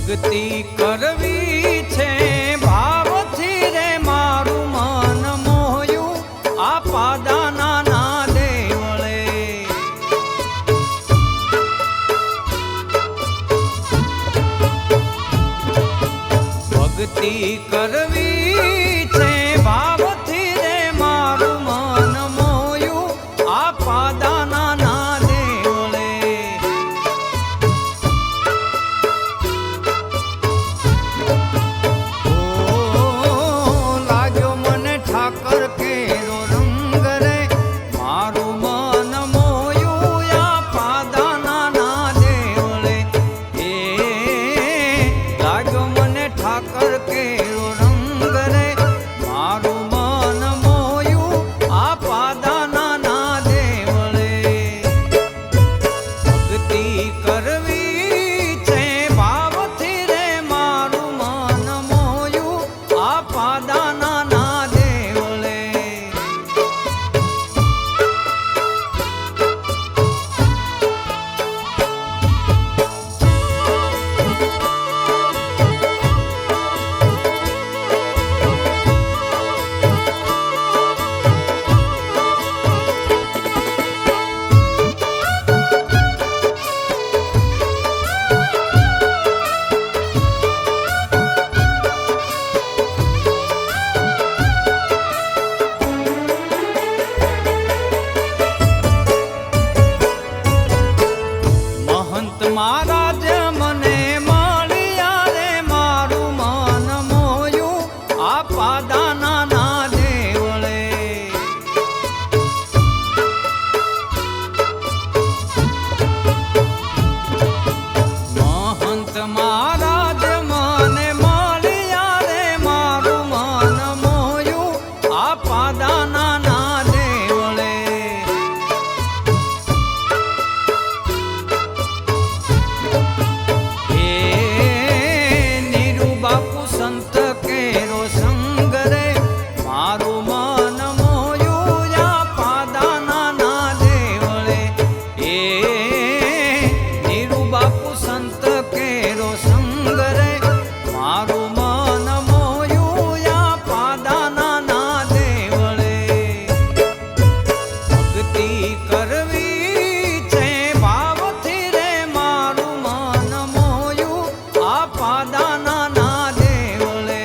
ભક્તિ કરવી છે ભાવથી રે મારું મન મોહ્યું આ પાદાના ના દેવળે. ભક્તિ કરવી છે ભાવથી રે મારું મન મોહ્યું આ પાદાના ના દેવળે. લાગ્યો મને ઠાકર કેરો રંગ રે મારું મન મોયું આ પાદાના ના દેવળે. લાગ્યો મને ઠાકર કેરો રંગ રે મારું મન મોયું આ પાદાના ના દેવળે. ભક્તિ કરવી છે ભાવથી રે મારું મન મોયું આ પાદાના ના દેવળે. મહંત મહારાજ મને મળ્યા રે મારું મન મોયું આ પાદાના ના દેવળે. મહંત મહારાજ મને મળ્યા રે મારું મન મોયું આ પાદાના ના દેવળે. નીરુ બાપુ સંત કેરો સંગ રે મારું મન મોયું આ પાદાના ના દેવળે. નીરુ બાપુ સંત કેરો સંગ રે મારું મન મોયું આ પાદાના ના દેવળે. ભક્તિ કરવી છે ભાવથી રે મારું મન મોયું આ પાદાના ના દેવળે.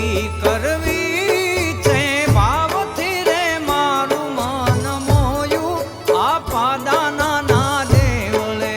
ભક્તિ કરવી છે ભાવથી રે મારું મન મોયું આ પાદાના ના દેવળે.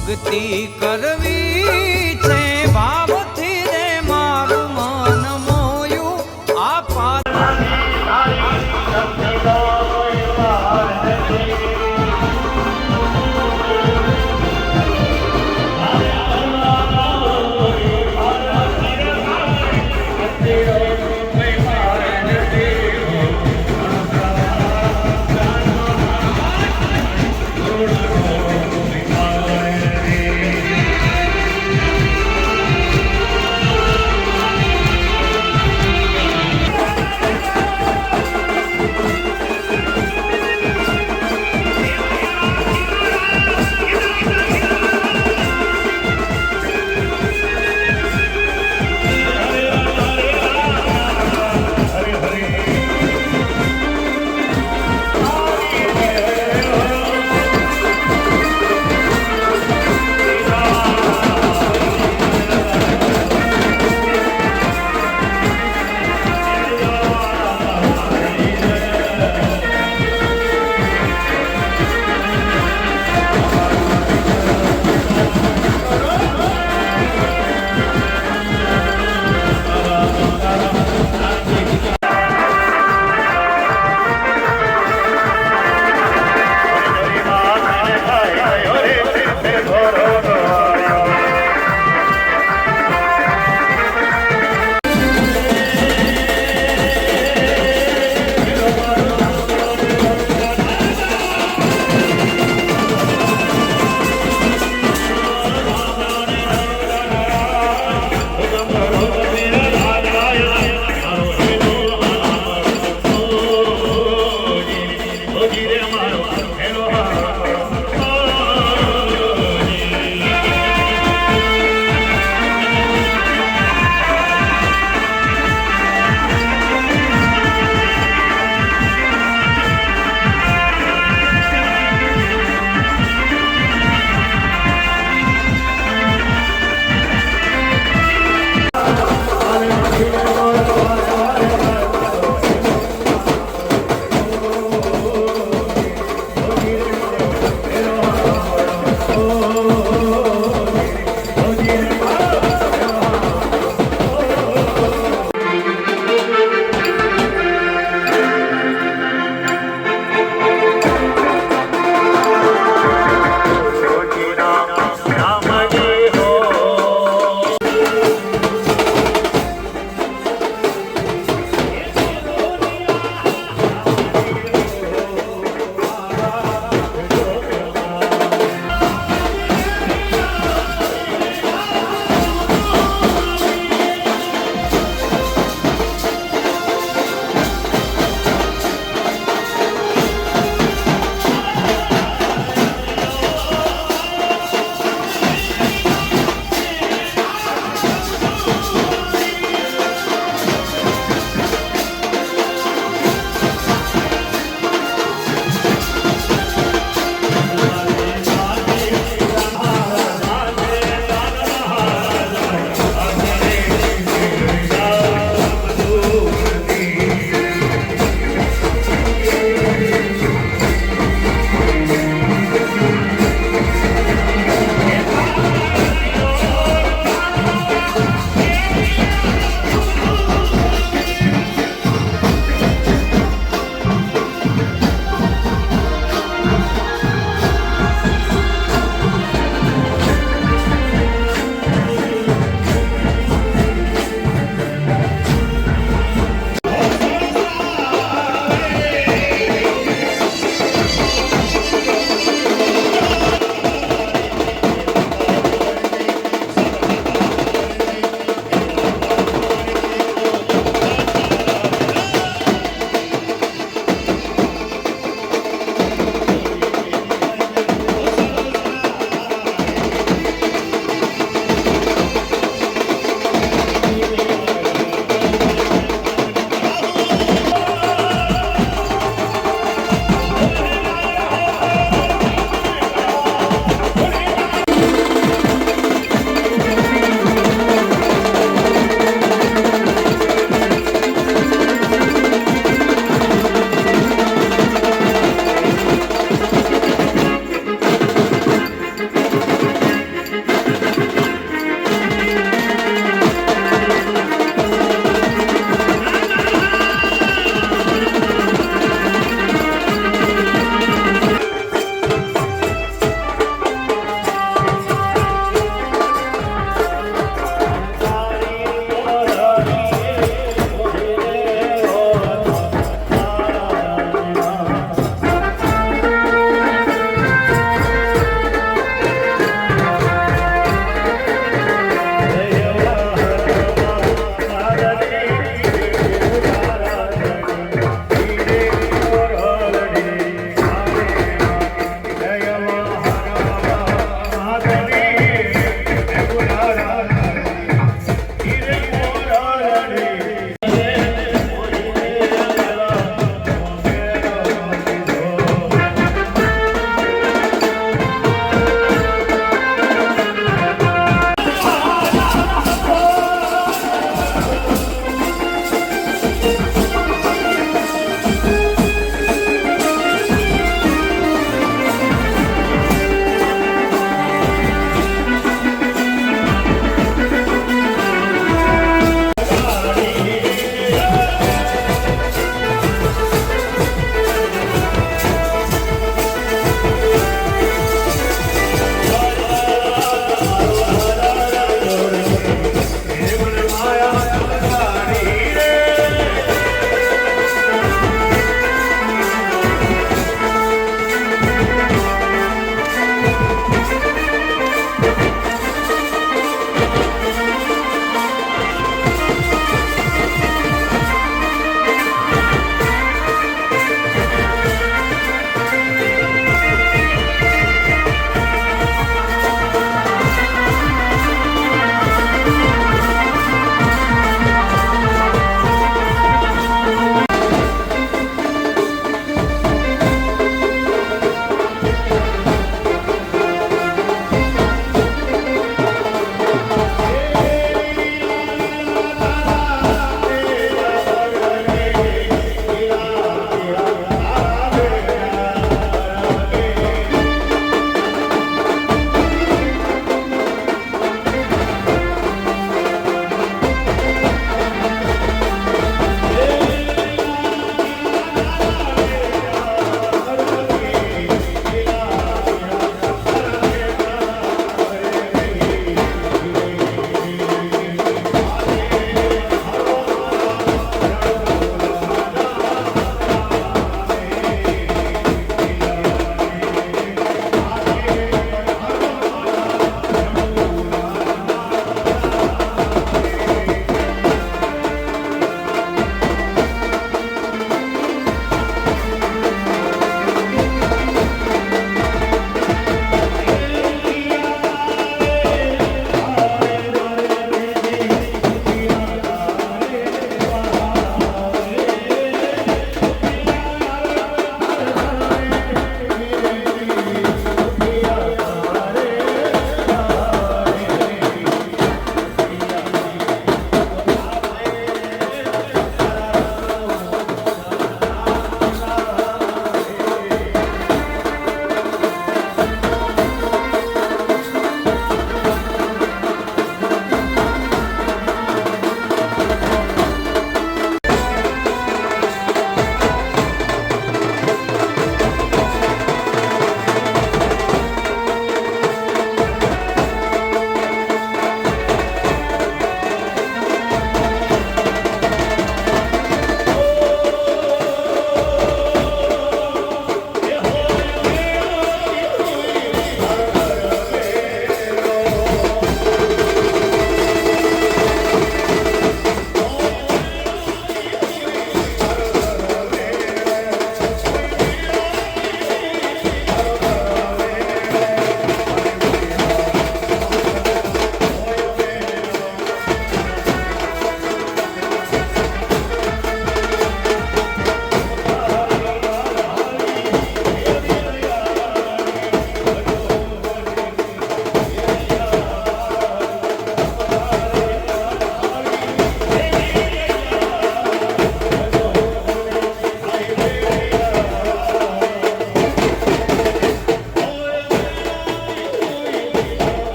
ભક્તિ કરવી છે ભાવથી રે મારું મન મોયું આ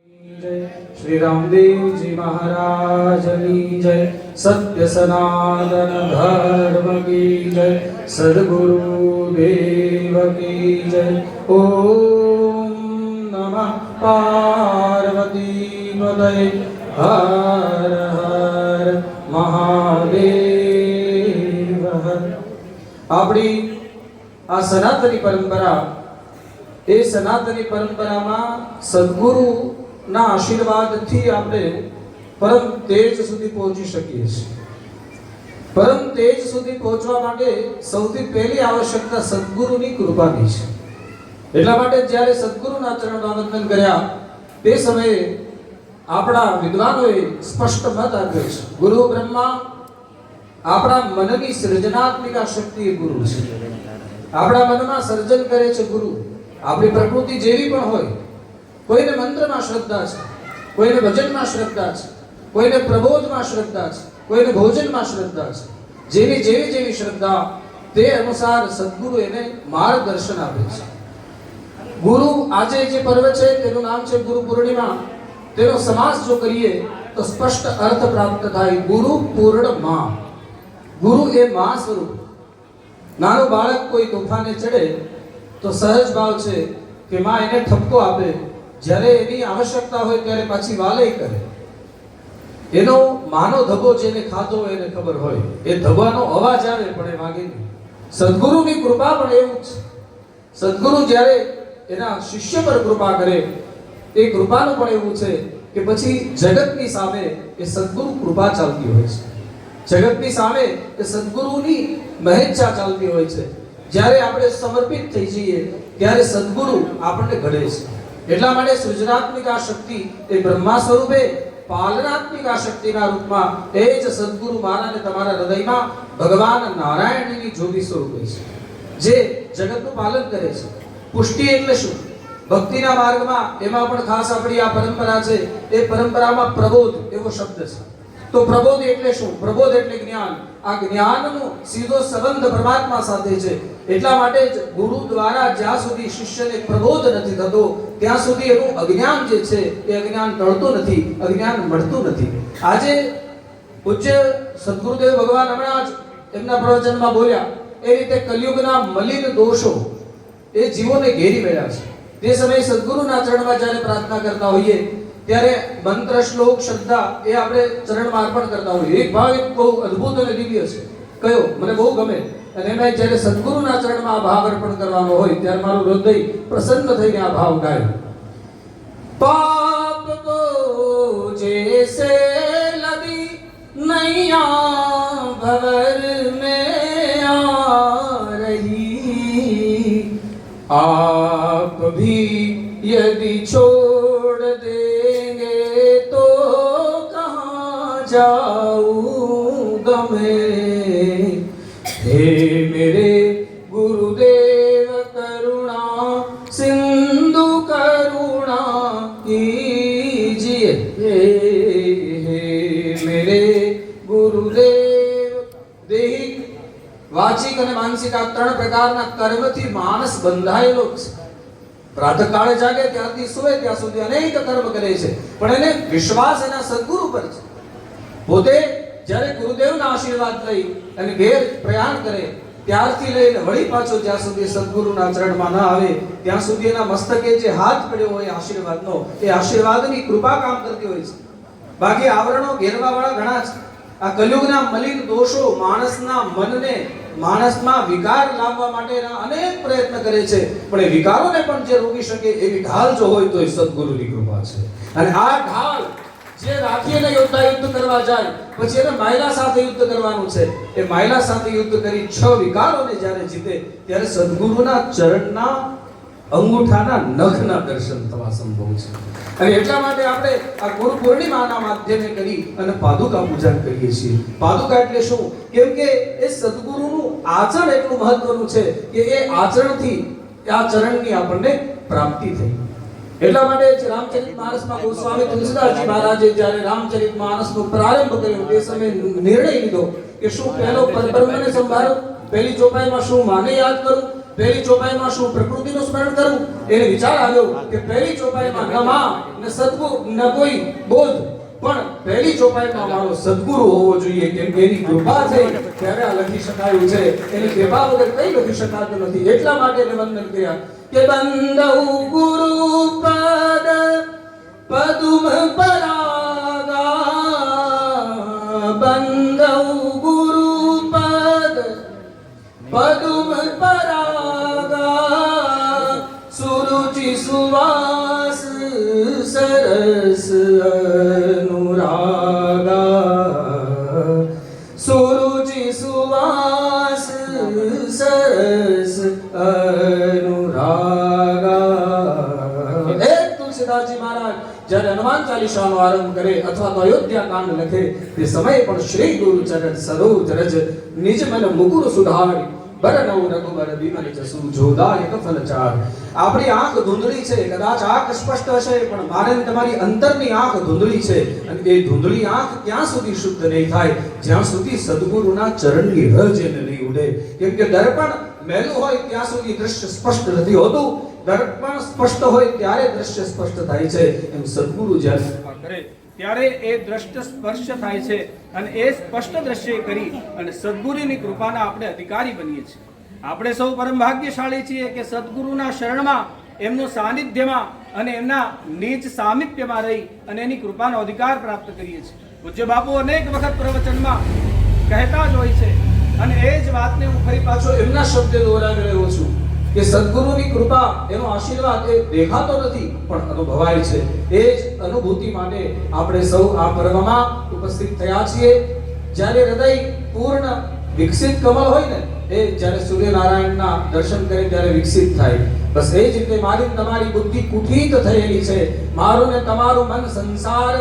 श्री रामदेव जी महाराज की जय। सत्य सनातन धर्म की जय। सद्गुरु देव की जय। ओम नमः पार्वती पतये हर हर महादेव हर। આપણી આ સનાતની પરંપરા, એ સનાતની પરંપરામાં સદગુરુના આશીર્વાદથી આપણે પરમ તેજ સુધી પહોંચી શકીએ છીએ। પરમ તેજ સુધી પહોંચવા માટે સૌથી પહેલી આવશ્યકતા સદગુરુની કૃપાની છે। એટલા માટે જ્યારે સદગુરુના ચરણમાં વંદન કર્યા તે સમયે આપણા વિદ્વાનોએ સ્પષ્ટ મત આપ્યો છે, ગુરુ બ્રહ્મા, આપણા મનની સર્જનાત્મક શક્તિ એ ગુરુ છે। આપણા મનમાં સર્જન કરે છે ગુરુ। આપણી પ્રકૃતિ જેવી પણ હોય, કોઈને મંત્રમાં શ્રદ્ધા છે, કોઈને ભજનમાં શ્રદ્ધા છે, કોઈને પ્રબોધમાં શ્રદ્ધા છે, કોઈને ભોજનમાં શ્રદ્ધા છે। જેવી જેવી જેવી શ્રદ્ધા તે અનુસાર સદગુરુ એને માર્ગદર્શન આપે છે। ગુરુ આજે જે પર્વ છે તેનું નામ છે ગુરુ પૂર્ણિમા। તેનો સમાસ જો કરીએ તો સ્પષ્ટ અર્થ પ્રાપ્ત થાય, ગુરુ પૂર્ણમા। ગુરુ એ મા સ્વરૂપ। નાનું બાળક કોઈ તોફાને ચડે તો સહજ ભાવ છે કે માં એને ઠપકો આપે, જ્યારે એની આવશ્યકતા હોય ત્યારે પાછી વાલે કરે। એનો માનો ધબો જેને ખાધો હોય એને ખબર હોય, એ ધબાનો અવાજ આવે પણ એ વાગે નહીં। સદગુરુની કૃપા પણ એવું જ છે। સદગુરુ જ્યારે એના શિષ્ય પર કૃપા કરે એ કૃપાનું પણ એવું છે કે પછી જગતની સામે એ સદગુરુ કૃપા ચાલતી હોય છે। જગતની સામે એ સદગુરુની મહેચ્છા ચાલતી હોય છે। જ્યારે આપણે સમર્પિત થઈ જઈએ ત્યારે સદગુરુ આપણને ઘડે છે। એટલા માટે સૃજનાત્મક આ શક્તિ એ બ્રહ્મા સ્વરૂપે પાલનાત્મક આ શક્તિના રૂપમાં એ જ સદગુરુ મારા ને તમારા હૃદયમાં ભગવાન નારાયણની જ્યોતિ સ્વરૂપે છે, જે જગતનું પાલન કરે છે। પુષ્ટિ એટલે શું? ભક્તિના માર્ગમાં એમાં પણ ખાસ આપણી આ પરંપરા છે, એ પરંપરામાં પ્રબોધ એવો શબ્દ છે। તો પ્રબોધ એટલે શું? પ્રબોધ એટલે જ્ઞાન। આ જ્ઞાનનો સીધો સંબંધ પરમાત્મા સાથે છે। એટલા માટે જ ગુરુ દ્વારા જ્યાં સુધી શિષ્યને પ્રબોધ નથી થતો ત્યાં સુધી એનું અજ્ઞાન જે છે એ અજ્ઞાન ટળતું નથી, અજ્ઞાન મળતું નથી। આજે પૂજ્ય સદગુરુદેવ ભગવાન હમણાં જ એમના પ્રવચનમાં બોલ્યા એ રીતે કલિયુગના મલિન દોષો એ જીવોને ઘેરી બેઠા છે। તે સમયે સદગુરુના ચરણમાં જ્યારે પ્રાર્થના કરતા હોઈએ ત્યારે મંત્ર, શ્લોક, શ્રદ્ધા એ આપણે ચરણમાં અર્પણ કરતા હોઈએ। એક ભાવ એક બહુ અદ્ભુત અને દિવ્ય છે, કયો મને બહુ ગમે, અને એમાં જ્યારે સદગુરુના ચરણમાં આ ભાવ અર્પણ કરવાનો હોય ત્યારે મારું હૃદય પ્રસન્ન થઈને આ ભાવ ગાય। પાપ કો જૈસે લદી નૈયા ભવર મેં આ રહી, आप भी यदि छोड़ देंगे तो कहाँ जाऊंगा मैं। हे मेरे गुरुदेव करुणा सिंधु करुणा कीजिए। हे मेरे गुरुदेव देहिक, વાચિક અને માનસિક આ ત્રણ પ્રકારના કર્મથી માણસ બંધાયેલો છે। પ્રાતઃકાળે જાગે ત્યારથી સૂવે ત્યાં સુધી અનેક કર્મ કરે છે, પણ એને વિશ્વાસ એના સદગુરુ પર છે। પોતે જ્યારે ગુરુદેવના આશીર્વાદ લઈ અને ઘેર પ્રયાણ કરે ત્યારથી લઈને વળી પાછો જ્યાં સુધી સદગુરુના ચરણમાં ન આવે ત્યાં સુધી એના મસ્તકે જે હાથ પડ્યો હોય આશીર્વાદનો, એ આશીર્વાદની કૃપા કામ કરતી હોય છે। બાકી આવરણો ઘેરવાવાળા ઘણા છે। આ કલિયુગના મલિન દોષો માણસના મનને, માણસમાં વિકાર લાવવા માટેના અનેક પ્રયત્ન કરે છે, પણ એ વિકારોને પણ જે રોકી શકે એવી ઢાલ જો હોય તો એ સદગુરુની કૃપા છે। અને આ ઢાલ જે રાખીને યોદ્ધા યુદ્ધ કરવા જાય પછી એને માયલા સાથે યુદ્ધ કરવાનું છે। એ માયલા સાથે યુદ્ધ કરી 6 વિકારોને જ્યારે જીતે ત્યારે સદગુરુના ચરણના અંગૂઠાના નખના દર્શન થવા સંભવ છે। અને એટલા માટે આપણે આ ગુરુ પૂર્ણિમાના માધ્યમે કરી અને પાદુકા પૂજન કરીએ છીએ। પાદુકા એટલે શું? કેમ કે એ સદગુરુનું આચરણ એટલું મહત્વનું છે કે એ આચરણથી આ ચરણની આપણને પ્રાપ્તિ થઈ। એટલા માટે રામચરિતમાનસમાં ગોસ્વામી તુલસીદાસજી મહારાજે જ્યારે રામચરિતમાનસનો પ્રારંભ કર્યો તે સમયે નિર્ણય લીધો કે શું પહેલો પરબ્રહ્મને સંભાળો, પહેલી ચોપાઈમાં શું માને યાદ કરું, પહેલી ચોપાઈમાં શું પ્રકૃતિનું સ્મરણ કરવું? એને વિચાર આવ્યો કે પહેલી ચોપાઈમાં ન માં ન સદગુરુ ન કોઈ બોધ, પણ પહેલી ચોપાઈમાં મારો સદગુરુ હોવો જોઈએ, કેમ કે એની કૃપા થઈ ત્યારે આ લખી શકાયું છે. એની કૃપા વગર કંઈ લખી શકાતું નથી. એટલા માટે એને વંદન કર્યા કે બંદૌ ગુરુ પદ પદુમ પરાગા, બંદૌ ગુરુ પદ પદુમ પરાગા, સુરુચિ સુવાસ સરસ અનુરાગા, સુરુચિ સુવાસ સરસ અનુરાગા. તુલસીદાસજી મહારાજ જ્યારે હનુમાન ચાલીસાનો આરંભ કરે અથવા તો અયોધ્યા કાંડ લખે તે સમયે પણ શ્રી ગુરુ ચરણ સરોજ રજ નિજ મન મુકુર સુધારી બરનૌ રઘુબર વિમલ જસુ જોદાયક ફલચાર. આપણી આંખ ધૂંધળી છે, કદાચ આંખ સ્પષ્ટ હશે, પણ મારે ને તમારી અંતરની આંખ ધૂંધળી છે. અને એ ધૂંધળી આંખ ક્યાં સુધી શુદ્ધ નહીં થાય? જ્યાં સુધી સદગુરુના ચરણની રજ એને નહીં ઉડે. કેમ કે દર્પણ મેલું હોય ત્યાં સુધી દ્રશ્ય સ્પષ્ટ નથી હોતું. દર્પણ સ્પષ્ટ હોય ત્યારે દ્રશ્ય સ્પષ્ટ થાય છે. એમ સદગુરુ જ્યારે કરે ત્યારે એ દ્રષ્ટ સ્પર્શ થાય છે અને એ સ્પષ્ટ દ્રશ્ય કરી અને સદગુરુની કૃપાના આપણે અધિકારી બનીએ છીએ. આપણે સૌ પરમ ભાગ્યશાળી છીએ કે સદગુરુના શરણમાં, એમનું સાનિધ્યમાં અને એમના નિજ સામિપ્યમાં રહી અને એની કૃપાનો અધિકાર પ્રાપ્ત કરીએ છીએ. પૂજ્ય બાપુ અનેક વખત પ્રવચનમાં કહેતા જ હોય છે અને એ જ વાતને હું ફરી પાછો એમના શબ્દે દોહરાવી રહ્યો છું કે સદગુરુની કૃપા, એનો આશીર્વાદ એ દેખાતો નથી પણ અનુભવાય છે. એ જ અનુભૂતિ માટે આપણે સૌ આ પર્વમાં ઉપસ્થિત થયા છીએ. જ્યારે હૃદય પૂર્ણ વિકસિત કમળ હોય ને, એ જ્યારે સૂર્યનારાયણના દર્શન કરે ત્યારે વિકસિત થાય. બસ એ જ રીતે મારી તમારી બુદ્ધિ કુઠિત થયેલી છે. મારું ને તમારું મન સંસાર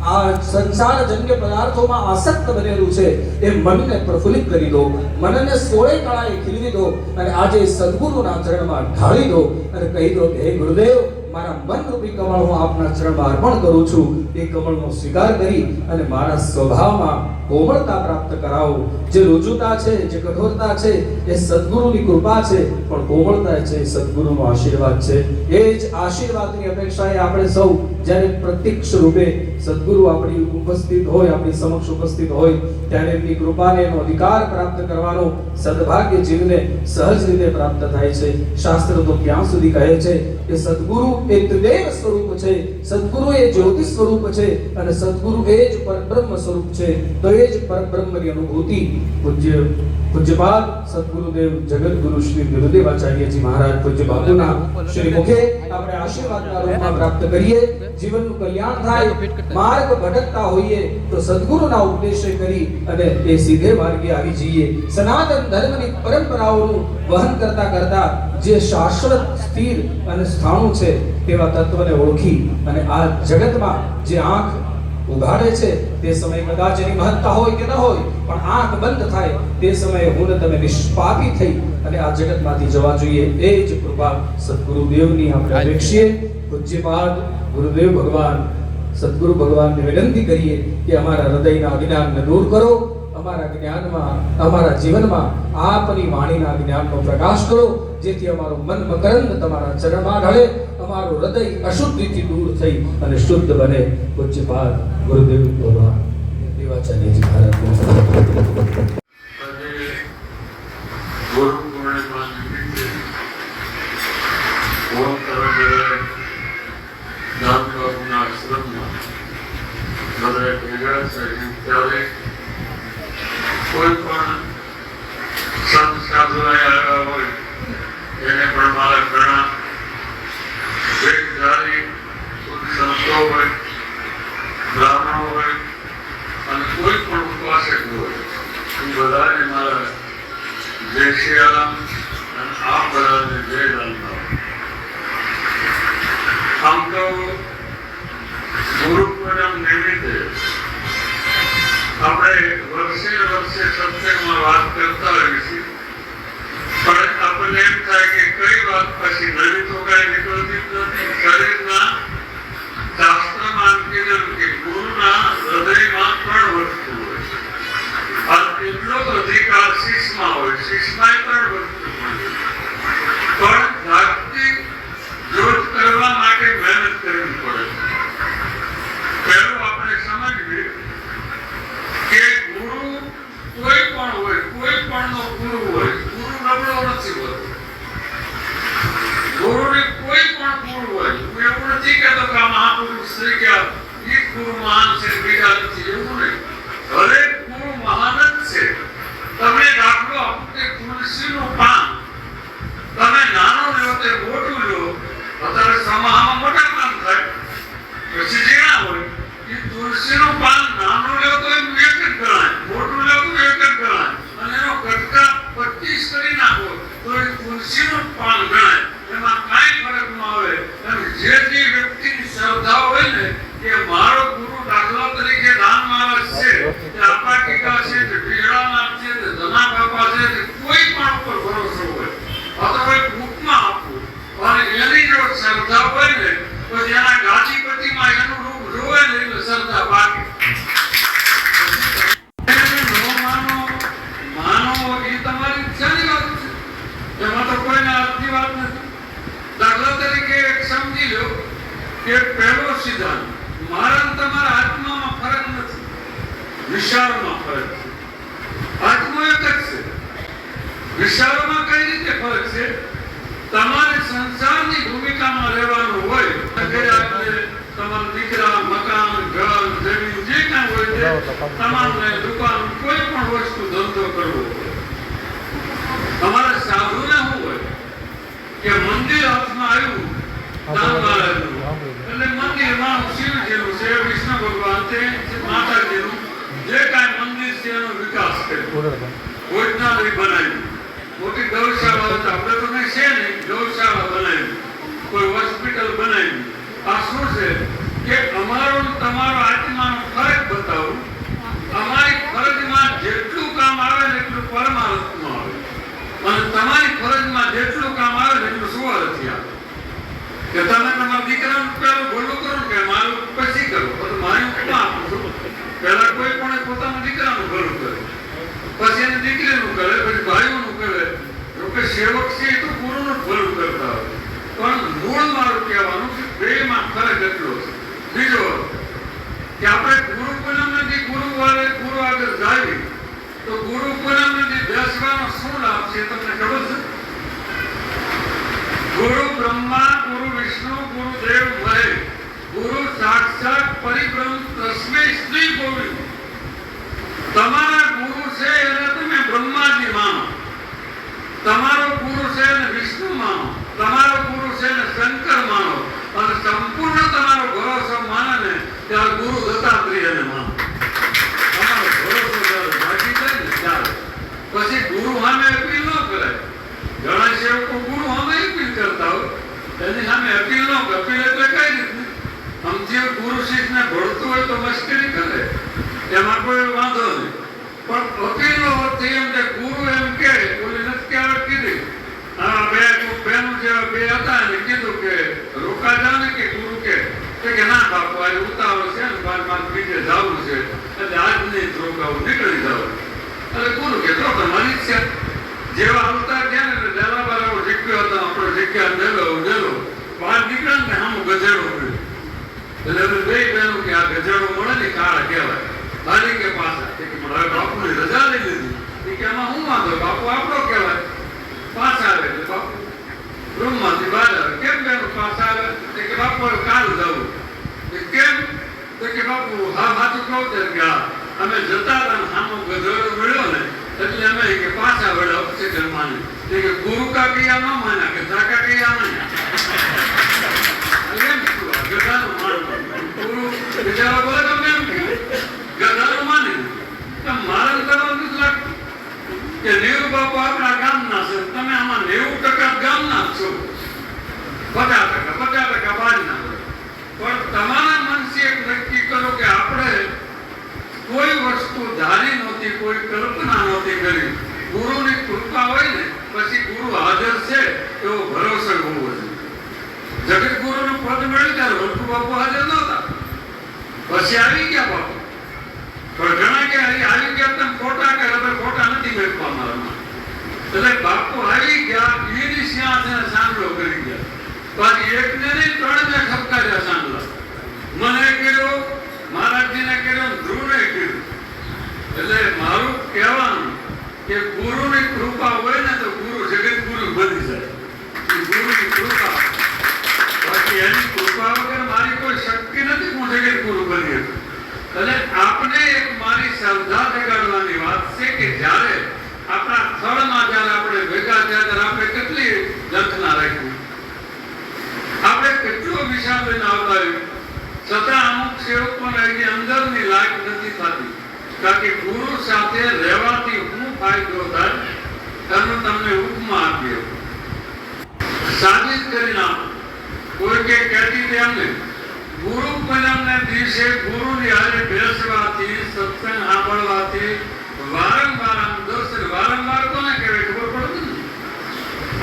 આ સંસારજન્ય પદાર્થોમાં આસક્ત બનેલું છે. એ મનને પ્રફુલ્લિત કરી દો, મનને સોળે કળાએ ખીલવી દો અને આજે સદગુરુના ચરણમાં ઢાળી દો અને કહી દો કે હે ગુરુદેવ, મારા મન રૂપી કમળ હું આપના ચરણમાં અર્પણ કરું છું. એ કમળનો સ્વીકાર કરી અને મારા સ્વભાવમાં કોમળતા પ્રાપ્ત કરાવો. જે રુજુતા છે, જે કઠોરતા છે, એ સદગુરુની કૃપા છે, પણ કોમળતા છે એ સદગુરુનો આશીર્વાદ છે. એ જ આશીર્વાદની અપેક્ષાએ આપણે સૌ જ્યારે પ્રત્યક્ષ રૂપે સદગુરુ આપણી ઉપસ્થિત હોય, આપણી સમક્ષ ઉપસ્થિત હોય, ત્યારે એમની કૃપાને એનો અધિકાર પ્રાપ્ત કરવાનો સદભાગ્ય જીવને સહજ રીતે પ્રાપ્ત થાય છે. શાસ્ત્ર તો ત્યાં સુધી કહે છે કે સદગુરુ એ ત્રિદેવ સ્વરૂપ છે, સદગુરુ એ જ્યોતિ સ્વરૂપ છે અને સદગુરુ એ જ પરબ્રહ્મ સ્વરૂપ છે. તો એ જ પરબ્રહ્મની અનુભૂતિ પૂજ્યપાદ સદગુરુદેવ જગતગુરુ શ્રી ગુરુદેવાચાર્યજી મહારાજ પૂજ્ય બાપુના શ્રી મુખે આપણે આશીર્વાદના રૂપમાં પ્રાપ્ત કરીએ. જીવનનું કલ્યાણ થાય. માર્ગ ભટકતા હોઈએ તો સદગુરુના ઉપદેશ કરી અને એ સીધે માર્ગે આવી જઈએ. સનાતન ધર્મની પરંપરાઓનું વહન કરતા કરતા જે શાશ્વત સ્થિર અને સ્થાણું છે તેવા તત્વને ઓળખી અને આ જગતમાં જે આંખ ઉઘાડે છે તે સમય કદાચ એની મહત્તા હોય કે ન હોય, પણ આંખ બંધ થાય તે સમયે હું ને તમે નિષ્પાપી થઈ અને આ જગતમાંથી જવા જોઈએ. એ જ કૃપા સદગુરુદેવની આપણે અપેક્ષીએ. પૂજ્યપાદ ગુરુદેવ ભગવાન સદગુરુ ભગવાનને વિનંતી કરીએ કે અમારા હૃદયના અજ્ઞાનને દૂર કરો, અમારા જ્ઞાનમાં, અમારા જીવનમાં આપની વાણીના જ્ઞાનનો પ્રકાશ કરો, જેથી અમારું મન મકરંદ તમારા ચરણમાં ઢળે, અમારું હૃદય અશુદ્ધિથી દૂર થઈ અને શુદ્ધ બને. પૂજ્યપાદ ગુરુદેવ ભગવાન દેવાચાર્યજી મહારાજ. ગુરુ પૂર્ણિમા નિમિત્તે ગામના આશ્રમમાં બધા ભેગા થઈ ત્યારે કોઈ પણ સંત સાધુએ આવ્યા હોય એને પણ મારા ઘણા વેદધારી સંતો હોય, બ્રાહ્મણો હોય અને કોઈ પણ ઉપાસક હોય, એ બધાને મારા જય શ્રી રામ અને આપ બધાને જય રામનામ. આમ તો ગુરુ પૂનમ નિમિત્તે આપણે વર્ષે સત્સંગમાં વાત કરતા હોઈએ છીએ, પણ આપણને એમ થાય કે કઈ વાત પછી નવી તો કઈ નીકળતી નથી. શરીરના શાસ્ત્રમાં કીધેલું કે ગુરુના હૃદયમાં 3 વસ્તુ હોય છે અને એટલો જ અધિકાર શિષ્યમાં હોય, શિષ્યમાં 3 વસ્તુ હોય. કે પહેલો સિદ્ધાંત મારા અને તમારા આત્મામાં ફરક નથી, વિચારોમાં ફરક છે. આત્મા એક જ છે, વિચારોમાં કઈ રીતે ફરક છે? તમારે સંસારની ભૂમિકામાં રહેવાનું હોય તમારા દીકરા, મકાન, ઘર, જમીન જે કાંઈ હોય તે તમામને દુકાન કોઈ પણ વસ્તુ ધંધો કરવો હોય. તમારે સાધુને શું હોય કે મંદિર હાથમાં આવ્યું એટલે મંદિરમાં શિવજીનું છે, વિષ્ણુ ભગવાન છે, માતાજીનું જે કાંઈ મંદિર છે એનો વિકાસ કર્યો, ભોજનાલય બનાવ્યું, મોટી ગૌશાળા હતા, આપણે તો કઈ છે નહીં, ગૌશાળા બનાવી, કોઈ હોસ્પિટલ બનાવી. આ શું છે કે અમારો તમારો આત્માનો ફરક બતાવું. અમારી ફરજમાં જેટલું કામ આવે ને એટલું પરમાર્થમાં આવે, અને તમારી ફરજમાં જેટલું કામ આવે ને એટલું સુવારથી આવે. કે તમે તમારા દીકરાનું પહેલું ભલું કરો કે મારું પછી કરો, પણ મારી હું આપું છું. પહેલા કોઈ પણ પોતાના દીકરાનું ભલું કરે, પછી એની દીકરીનું કરે, પછી ભાઈઓનું કરે. જોકે સેવક છે એ તો ગુરુનું ભલું કરતા હોય, પણ મૂળ મારું કહેવાનું કે બેમાં ફરક એટલો છે. બીજો કે આપણે ગુરુ પૂનમને ગુરુ આગળ જાવી તો ગુરુ પૂનમને બેસવાનો શું લાભ છે તમને ખબર છે? ગુરુ બ્રહ્મા, ગુરુ વિષ્ણુ, ગુરુ દેવ મહેશ, ગુરુ સાક્ષાત પરિબ્રહ્મ તસ્મૈ શ્રી ગોવિંદ. તમારા ગુરુ છે એને તમે બ્રહ્માજી માનો, તમારો ગુરુ છે એને વિષ્ણુ માનો, તમારો ગુરુ છે એને શંકર માનો, અને સંપૂર્ણ તમારો ભરોસો માને ને ત્યારે ગુરુ દત્તાત્રેયને માનો. તમારો ભરોસો જ્યારે ભાગી જાય ને ત્યારે પછી ગુરુ સામે અપીલ ન કરાય. ઘણા સેવકો ગુરુ સામે અપીલ કરતા હોય, એની સામે અપીલ ન કરે. અપીલ એટલે કઈ રીતની? સમજી ગુરુ શિષ્યને ભળતું હોય તો મશ્કરી કરે, એમાં કોઈ વાંધો નહીં, પણ અપીલનો અર્થ એમ કે ગુરુ એમ કે ઓલી નથી કહેવત કીધી, બેનું જેવા બે હતા ને કીધું કે રોકા જાવ ને કે ગુરુ કે ના બાપુ આજે ઉતાવળ છે ને બાર બીજે જવું છે એટલે આજ નહીં રોકાવું, નીકળી જાવ. એટલે ગુરુ કે તો તમારી ઈચ્છા. જેવા અવતાર ગયા ને એટલે ડેલાબાર આવો જગ્યો હતો, આપણો જગ્યા ડેલો બહાર નીકળે ને આમ ગધેડો મળ્યો. એટલે બે બહેનો કે આ ગધેડો મળે ને કાળ કહેવાય. હાલી કે પાછા કે હવે બાપુની રજા લઈ લીધી કે એમાં હું વાંધો, બાપુ આપણો કહેવાય. પાછા આવે એટલે બાપુ રૂમમાંથી બહાર આવે. કેમ બેનું પાછા આવે કે બાપુ કાલ જવું. કેમ તો કે બાપુ હા સાચું કહું કે અમે જતા હતા ને સામો ગધેડો મળ્યો ને એટલે અમે કે પાછા વળે ઓક્સિજન માને કે ગુરુ કા કયા ન માન્યા કે જાકા કયા માન્યા. એમ ગધાનું માનવું, ગુરુ બિચારા બોલે તમે એમ કે ગધાનું માની મારે કરવાનું નથી લાગતું કે નેવું બાપુ આપણા ગામના છે, તમે આમાં 90% ગામના જ છો, 50% બહારના. પણ તમારા મનથી એક નક્કી કરો કે આપણે કોઈ વસ્તુ ધારી નહોતી, કોઈ કલ્પના નહોતી કરી. ગુરુની કૃપા હોય ને પછી ગુરુ હાજર છે એવો ભરોસો હોવો જોઈએ. જગતગુરુનું પદ મળ્યું ત્યારે વલ્લભ બાપુ હાજર નહોતા, પછી આવી ગયા બાપુ. પણ ઘણા કે આવી ગયા તમે ખોટા કે હવે ખોટા નથી મેળવા મારામાં. એટલે બાપુ આવી ગયા એની સિંહાસને સાંભળો કરી ગયા. બાકી એકને નહીં 3 ને ખપકાર્યા સાંભળા. મને કર્યો, મહારાજજીને કર્યો, ધ્રુવને કર્યું. એટલે મારું કહેવાનું કે ગુરુની કૃપા હોય ને તો ગુરુ જગતગુરુ બની જાય. એ ગુરુની કૃપા, બાકી એની કૃપા વગર મારી કોઈ શક્તિ નથી હું જગતગુરુ બની શકું. એટલે આપણે એક મારી શ્રદ્ધા જગાડવાની વાત છે કે જ્યારે આપણા સ્થળમાં જ્યારે આપણે ભેગા થયા ત્યારે આપણે કેટલી લખના રાખ્યું, આપણે કેટલો વિચાર લઈને આવતા રહ્યું, છતાં અમુક સેવકોને એની અંદરની લાગ નથી થતી. કારણ કે ગુરુ સાથે રહેવાથી શું ફાયદો થાય એનું તમને ઉપમા આપીએ, સાબિત કરી નાખો. કોઈ કે કહેતી હતી અમને ગુરુ પૂનમના દિવસે ગુરુની હારે બેસવાથી, સત્સંગ સાંભળવાથી વારંવાર આમ દર્શન, વારંવાર કોને કહેવાય ખબર પડે ને?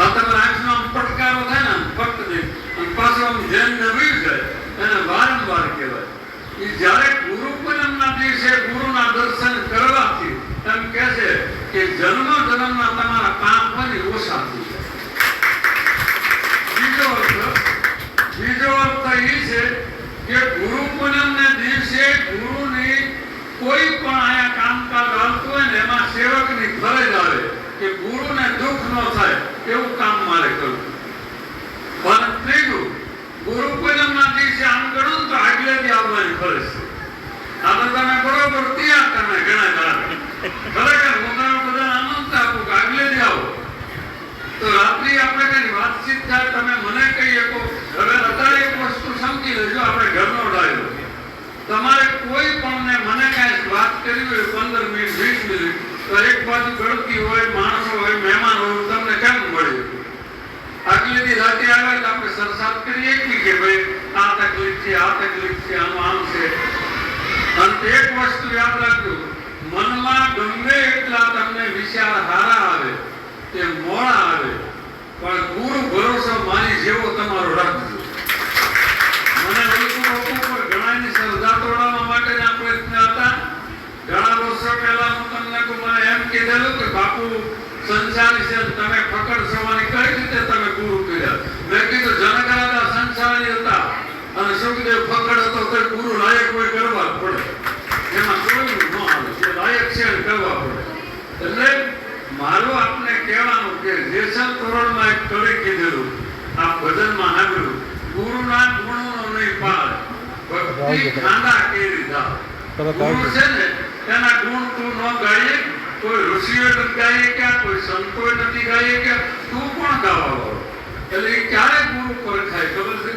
આ તમારા આંખનો પડકારો થાય ને ફક્ત નહીં અને પાછું આમ ધ્યાન નવી જાય એને વારંવાર કહેવાય. એ જ્યારે ગુરુ પૂનમના દિવસે ગુરુના દર્શન કરવાથી એમ કહે છે કે જન્મના તમારા પાપ હોય ઓછા થઈ જાય. બીજો અર્થ એ એ છે કે ગુરુ પૂનમને દિવસે ગુરુની કોઈ પણ આયા કામકાજ આવતું હોય ને એમાં સેવકની ફરજ આવે કે ગુરુને દુઃખ ન થાય એવું કામ મારે કરવું. પણ ત્રીજું, ગુરુ પૂનમના દિવસે આમ ગણો તો આગલેથી આવવાની ફરજ છે. આ તો તમે બરોબર ત્યાં તમે ઘણા દાડા ખરેખર હું તમે બધા આનંદ આપું કે આગલેથી આવો તો રાત્રિ આપણે કઈ વાતચીત થાય, તમે મને કહી શકો. હવે અત્યારે એક વસ્તુ સમજી લેજો, આપણે ઘરનો ડાયરો, તમારે કોઈ પણ ને મને કઈ વાત કરવી હોય 15 મિનિટ 20 મિનિટ તો એક બાજુ ગળતી હોય, માણસો હોય, મહેમાન હોય, તમને કેમ મળે? આગલી રાતે આવે તો આપણે સરસાત કરીએ કે ભાઈ આ તકલીફ છે, આ તકલીફ છે, આનું આમ છે. અને એક વસ્તુ યાદ રાખજો, મનમાં ગમે એટલા તમને વિચાર હારા આવે કે મોડા આવે, પણ ગુરુ ભરોસો માની જેવો તમારો રાખજો. મને લોકો પર ઘણાની શ્રદ્ધા તોડવા માટે ના પ્રયત્ન હતા. ઘણા વર્ષો પહેલા હું તમને મને એમ કીધેલું કે બાપુ સંસારી છે, તમે ફકડ સવાની કઈ રીતે તમે ગુરુ કર્યા? મેં કીધું જનક રાજા સંસારી હતા અને સુખદેવ ફકડ હતો તો ગુરુ લાયક કોઈ કરવા પડે, એમાં કોઈ ન આવે, જે લાયક છે એ કરવા પડે. એટલે મારું આપને કહેવાનું કે જેસલ તોરણમાં એક કડી કીધેલું, આ ભજનમાં સાંભળ્યું, ગુરુના ગુણોનો નહીં પાર, ભક્તિ ખાંડા કેરી ધાર. ગુરુ છે ને એના ગુણ તું ન ગાઈએ, કોઈ ઋષિઓ નથી ગાઈએ ક્યાં, કોઈ સંતોએ નથી ગાઈએ ક્યાં, તું પણ ગાવા વાળો. એટલે એ ક્યારે ગુરુ પરખાય ખબર છે?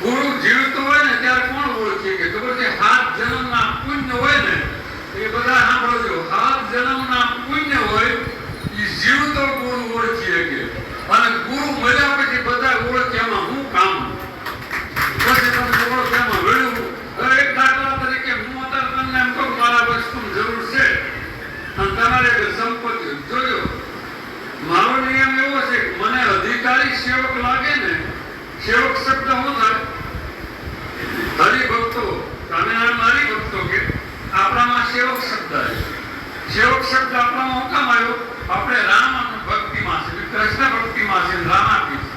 ગુરુ જીવતો હોય ને ત્યારે કોણ ઓળખે કે ખબર છે? 7 જન્મના પુણ્ય હોય ને એ બધા સાંભળજો, 7 જન્મના પુણ્ય હોય એ જીવતો ગુરુ ઓળખી શકે. અને ગુરુ મળ્યા પછી બધા ઓળખે એમાં હું કામ, પછી તમને ઓળખ એમાં વળ્યું. હવે એક દાખલા તરીકે હું અત્યારે તમને એમ કહું મારા વસ્તુની જરૂર છે અને તમારે સંપત્તિ જોજો. મારો નિયમ એવો છે કે મને અધિકારી સેવક લાગે ને, સેવક શબ્દ શું થાય? હરિભક્તો, સ્વામિનારાયણ હરિભક્તો કે આપણામાં સેવક શબ્દ આવ્યો. સેવક શબ્દ આપણામાં હું કામ આવ્યો? આપણે રામ ભક્તિમાં છે, કૃષ્ણ ભક્તિમાં છે, રામાપી છે.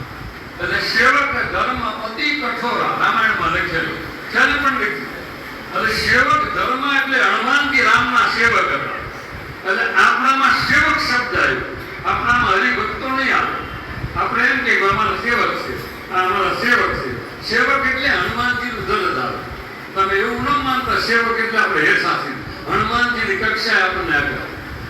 એટલે સેવક ધર્મ અતિ કઠોર રામાયણમાં લખેલું છે ને પણ લખ્યું. એટલે સેવક ધર્મ એટલે હનુમાનજી રામના સેવક હતા. એટલે આપણામાં સેવક શબ્દ આવ્યો, આપણામાં હરિભક્તો નહીં આવે. આપણે એમ કે અમારા સેવક છે, આ અમારા સેવક છે. સેવક એટલે હનુમાનજીનું દરદ આવે. તમે એવું ન માનતા સેવક એટલે આપણે હેસાથી હનુમાનજીની કક્ષાએ આપણને આપ્યા.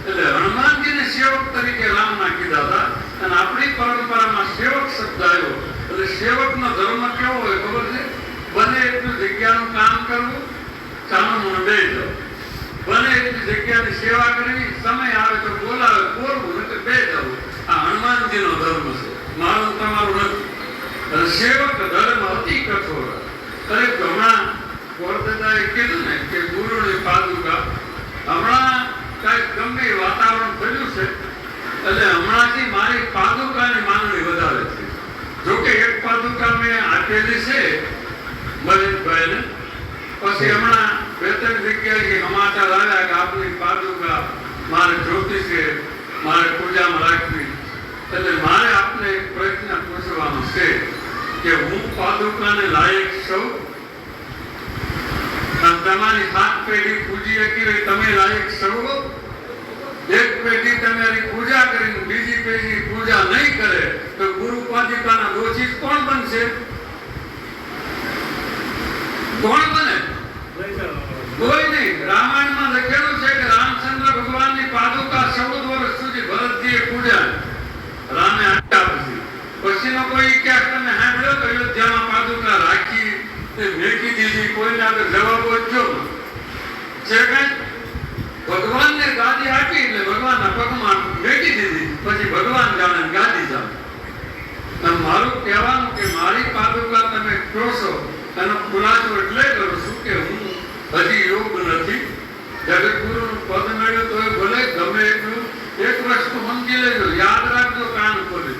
એટલે હનુમાનજીને સેવક તરીકે રામના કીધા હતા. અને આપણી પરંપરામાં સેવક શબ્દ આવ્યો. એટલે સેવકનો ધર્મ કેવો હોય ખબર છે? બને એટલું જગ્યાનું કામ કરવું, કામમાં બેસી જવું, બને એટલી જગ્યાની સેવા કરવી, સમય આવે તો બોલાવે બોલવું, એટલે બેસી જવું. આ હનુમાનજીનો ધર્મ છે, મારું તમારું નથી. એટલે સેવક ધર્મ અતિ કઠોર. દરેક હમણાં વરદાદાએ કીધું ને કે ગુરુની પાદુકા, હમણાં કઈક ગમે વાતાવરણ થયું છે એટલે હમણાંથી મારી પાદુકાની માંગણી વધારે છે. જોકે એક પાદુકા મેં આપેલી છે મહેશભાઈને, પછી હમણાં 2-3 જગ્યાએ સમાચાર આવ્યા કે આપની પાદુકા મારે જોતી છે, મારે પૂજામાં રાખવી. એટલે મારે આપને એક પ્રશ્ન પૂછવાનો છે કે હું પાદુકાને લાયક છું? તમારી 7 પેઢી પૂજી હતી હોય તમે લાયક છો? એક પેઢી તમારી પૂજા કરીને બીજી પેઢી પૂજા નહીં કરે તો ગુરુ પાદુકાના દોષિત કોણ બનશે? કોણ બને? કોઈ નહીં. રામાયણમાં લખેલું છે કે રામચંદ્ર ભગવાનની પાદુકા 14 વર્ષ સુધી ભરતજીએ પૂજા, રામે આજ્ઞા આપી. પછીનો કોઈ ઇતિહાસ તમે સાંભળ્યો તો અયોધ્યામાં પાદુકા રાખી મેકી દીધી, કોઈને આગળ જવાબ આપજો છે કઈ? ભગવાનને ગાદી આપી એટલે ભગવાનના પગમાં મેકી દીધી, પછી ભગવાન જાણે ગાદી જાણે. અને મારું કહેવાનું કે મારી પાદુકા તમે કહો છો એનો ખુલાસો એટલે કરું છું કે હું હજી યોગ નથી. જગતગુરુનું પદ મળ્યું તો ભલે ગમે એટલું. એક વસ્તુ સમજી લેજો, યાદ રાખજો કાન ખોલી,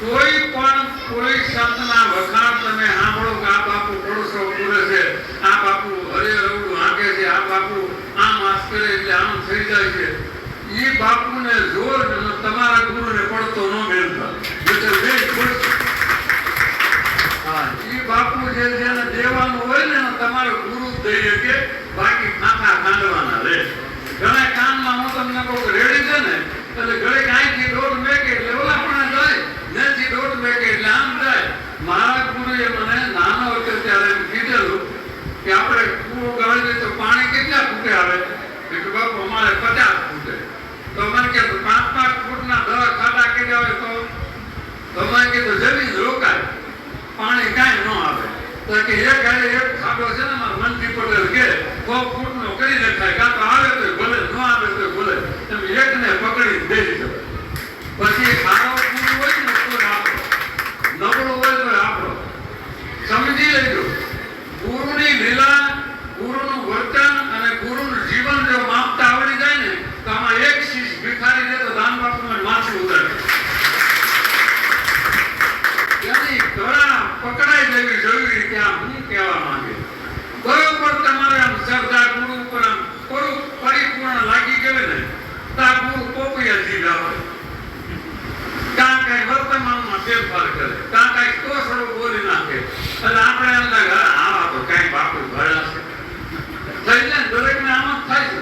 કોઈ પણ કોઈ સંતના વખાણ તમે સાંભળો કે આ બાપુ પડોશો પૂરે છે, આ બાપુ હરે રવડું હાંકે છે, આ બાપુ આમ આસ કરે એટલે આમ થઈ જાય છે, એ બાપુને જોર તમારા ગુરુને પડતો ન મેળતા. હા, એ બાપુ જે જેને દેવાનું હોય ને તમારો ગુરુ જ દઈ શકે, બાકી ખાખા ખાંડવાના રહે. ઘણા કામમાં હું તમને કહું રેડી છે ને એટલે ઘરે કાંઈથી દોઢ મેકે એટલે ઓલા પણ જાય, નથી દોઢ મેકે એટલે આમ જાય. મારા ગુરુએ મને નાનો હતો ત્યારે એમ કીધેલું કે આપણે કૂવો ગાળીએ તો પાણી કેટલા ફૂટે આવે? એટલે બાપુ અમારે 50 ફૂટે. તો મને કે 5-5 ફૂટના 10 ખાડા કર્યા હોય તો મને કીધું જમીન રોકાય, પાણી કાંઈ ન આવે. તો કે એક ગાડે એક ખાડો છે ને મારા મનથી પટેલ કે 100 ફૂટનો કરી નખાય, કાં તો આવે તો ભલે, ન આવે તો ભલે, એમ એકને પકડી બેસી જવાય. પછી ખાડો પૂરું હોય ને તો આપણો, નબળો હોય તો આપણો. સમજી લેજો, ગુરુની લીલા, ગુરુનું વર્તન અને ગુરુનું જીવન જો માપતા આવડી જાય ને તો આમાં એક શીશ ભિખારી દે તો દાન બાપુને માથું ઉતારે. ત્યાંની કળા પકડાઈ દેવી જરૂરી કે આ હું કહેવા માંગે. બરોબર તમારે આમ શ્રદ્ધા ગુરુ ઉપર આમ થોડું પરિપૂર્ણ લાગી ગયું ને તો આ ગુરુ પોપિયા જીવ આપે. કાં કઈ વર્તમાનમાં ફેરફાર કરે, કાં કઈ તોસડું બોલી નાખે. એટલે આપણે એમ લાગે આવા તો કઈ બાપુ ભળ્યા છે થઈ જાય. દરેકને આમ જ થાય છે.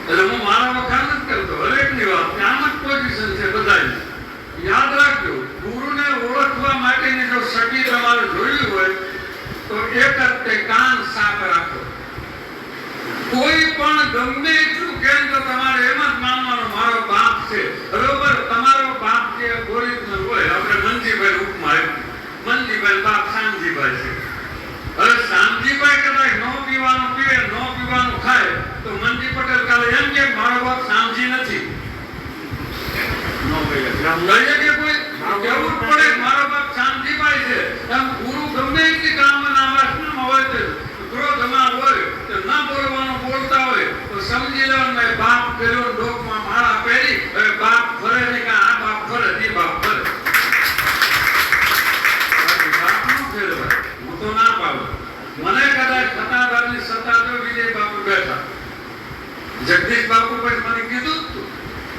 એટલે હું મારા વખાણ નથી કરતો, હરેકની વાત આમ જ પોઝિશન છે બધાની. યાદ રાખજો, ગુરુને ઓળખવા માટેની જો સટી તમારે જોયું હોય તો એક જ તે કાન સાફ રાખો. કોઈ પણ ગમે એટલું કેમ તો તમારે એમ જ માનવાનો મારો બાપ છે. બરોબર, તમારો બાપ જે ઓરિજિનલ હોય, આપણે મનજીભાઈ ઉપમા આપ્યું, મનજીભાઈ બાપ શામજીભાઈ છે. હવે શામજીભાઈ કદાચ ન પીવાનું પીવે, ન પીવાનું ખાય તો મનજી પટેલ કાલે એમ કે મારો બાપ શામજી નથી. કેવું પડે મારો બાપ શામજીભાઈ છે. એમ ગુરુ ગમે એટલી કામના વાસનામાં હોય છે, ક્રોધમાં હોય તો ન બોલવાનું બોલતા હોય તો સમજી લેવાનું મેં બાપ કર્યો, ડોકમાં માળા પહેરી, હવે બાપ ફરે નહીં કે આ બાપ ફરે, તે બાપ ફરે. બાપ નું ફેરવાય, હું તો ના પાડું. મને કદાચ સત્તાધારની સત્તા જો વિજય બાપુ બેઠા, જગદીશ બાપુ પછી મને કીધું જ તું,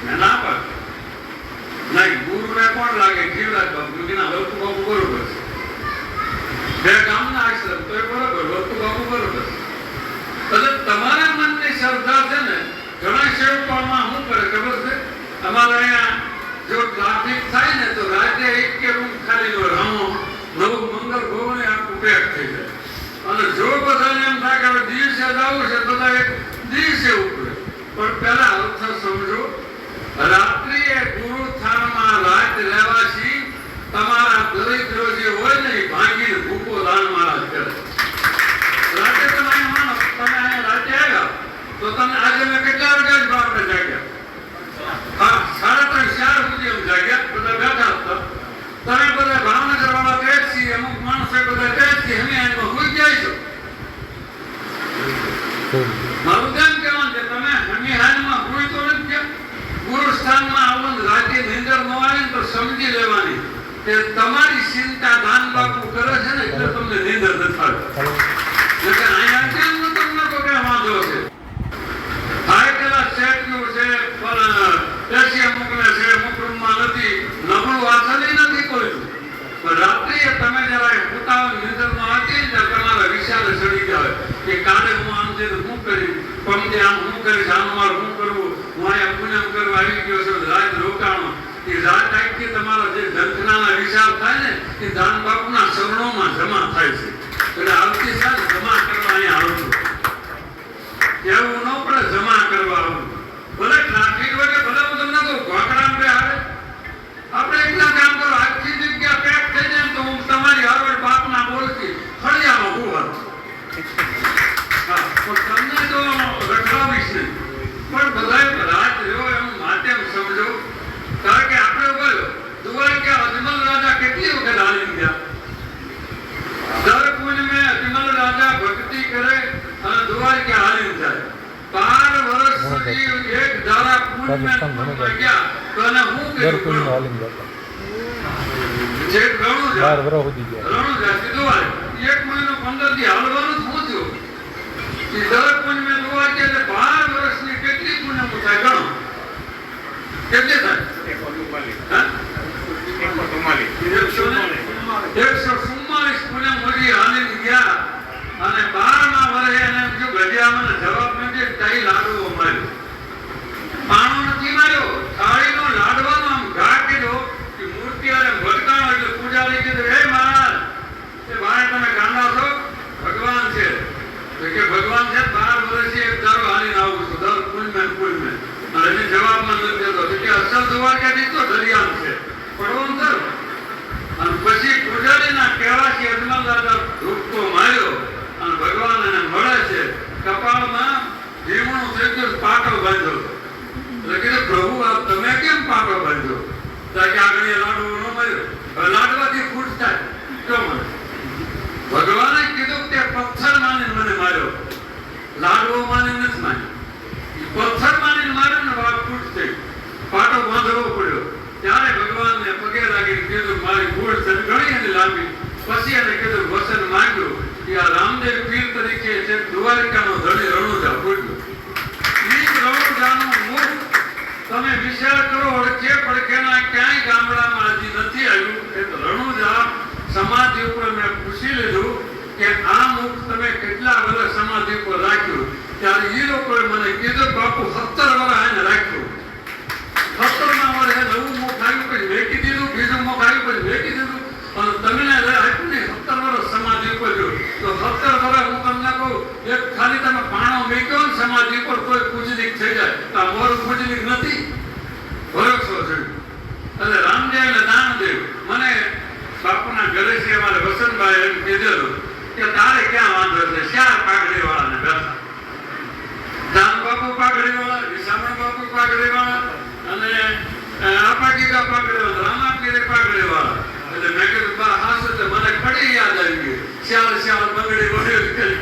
મેં ના પાડું. નહીં, ગુરુને કોણ લાગે? જીવરાજ બાપુ ના, વસ્તુ બાપુ બરોબર છે. બે ગામના આશ્રમ તો એ બરોબર, વસ્તુ બાપુ બરોબર. એટલે તમારા મનની શ્રદ્ધા છે ને, ઘણા સેવકોમાં શું કરે ખબર છે? અમારે અહીંયા જો ટ્રાફિક થાય ને તો રાતે 1 કે રૂમ ખાલી હોય, નવું મંગળ ભવન આખું પેક થઈ જાય. અને જો બધાને એમ થાય કે હવે દિવસે જવું છે, બધા એક દિવસે ઉપડે. પણ પહેલા અર્થ સમજો, રાત્રિએ ગુરુ સ્થાનમાં રાત રહેવાથી તમારા દરિદ્રો જે હોય ને એ ભાંગીને ભૂકો દાન મહારાજ કરે. રાતે તમે માનો, તમે અહીંયા રાતે આવ્યા તો તમે આજે મેં કેટલા વાગ્યા જ આપણે જાગ્યા? હા, 3:30-4 સુધી એમ જાગ્યા, બધા બેઠા હતા. તમે બધા ભાવનગર વાળા ટેક્સી, અમુક માણસો બધા ટેક્સી અમે એમાં ભૂલી જાય છો. મારું તેમ કહેવાનું છે, તમે હમી હાલમાં ભૂલ તો નથી ગયા. ગુરુ સ્થાનમાં આવવાનું રાતે નિંદર ન આવે ને તો સમજી લેવાની કે તમારી ચિંતા દાન બાપુ કરે છે ને એટલે તમને નિંદર નથી આવતી. અહીંયા કેમ તમને કોઈ વાંધો છે? હાઈ ક્લાસ સેટનું છે, પણ એશિયા મોકલે છે, અમુક રૂમમાં નથી, નબળું વાસલી નથી કોઈ. પણ રાત્રિએ તમે જરા પોતાની નિંદર ન આવતી ને તમારા વિચાર ચડી જાય કે કાલે હું આમ છે હું કરીશ, પમદે આમ હું કરીશ, આમ મારે હું કરવું, હું અહીંયા પૂનમ કરવા આવી ગયો છું, રાત રોકાણો. એ રાત આખી તમારા જે ઝંખનાના વિચાર થાય ને એ દાન બાપુના ચરણોમાં જમા થાય છે. એટલે આવતી સાલ જમા કરવા અહીંયા આવું છું. એવું ન પડે જમા કરવા આવું. ભલે ટ્રાફિક હોય કે ભલે હું તમને કહું ઘોકડામાં બે હારે આપણે એકલા કામ કરો, આખી જગ્યા પેક થઈ જાય તો હું તમારી હરવડ બાપના બોલતી ફળિયામાં ઉભા. હા, પણ તમને તો રખડાવીશ નહીં. પણ બધા રાત રહ્યો એમ માધ્યમ સમજો. કારણ કે આપણે બોલ્યો દ્વારકા અજમલ રાજા કેટલી વખત હાલી ગયા? દર પૂનમે અજમલ રાજા ભક્તિ કરે અને દ્વારકા હાલી જાય. 12 વર્ષ સુધી એક ધારા પૂનમે ગયા તો એને હું કર્યું? જે ઘણું જાય દ્વારકા 1 મહિનો 15 દી હાલવાનું જ હું થયું. દર પૂનમે દ્વારકા એટલે 12 વર્ષની કેટલી પૂનમ થાય ગણો? કેટલી થાય? 144 પૂનમ મળી આ મોર મુજલી નથી ભરોસો જોયું. અને રામદેવ ને દાનદેવ મને બાપુના ઘરે છે અમારે વસંતભાઈ એમ કીધેલું કે તારે ક્યાં વાંધો છે, ચાર પાઘડી વાળાને બેઠા, દાન બાપુ પાઘડી વાળા, વિસામણ બાપુ પાઘડી વાળા અને અપાગીકા પાઘડી વાળા, રામાપીરે પાઘડી વાળા. એટલે મેં કીધું બા હાસો તો મને ખડી યાદ આવી ગયું, શ્યાલ શ્યાલ બંગડી વળે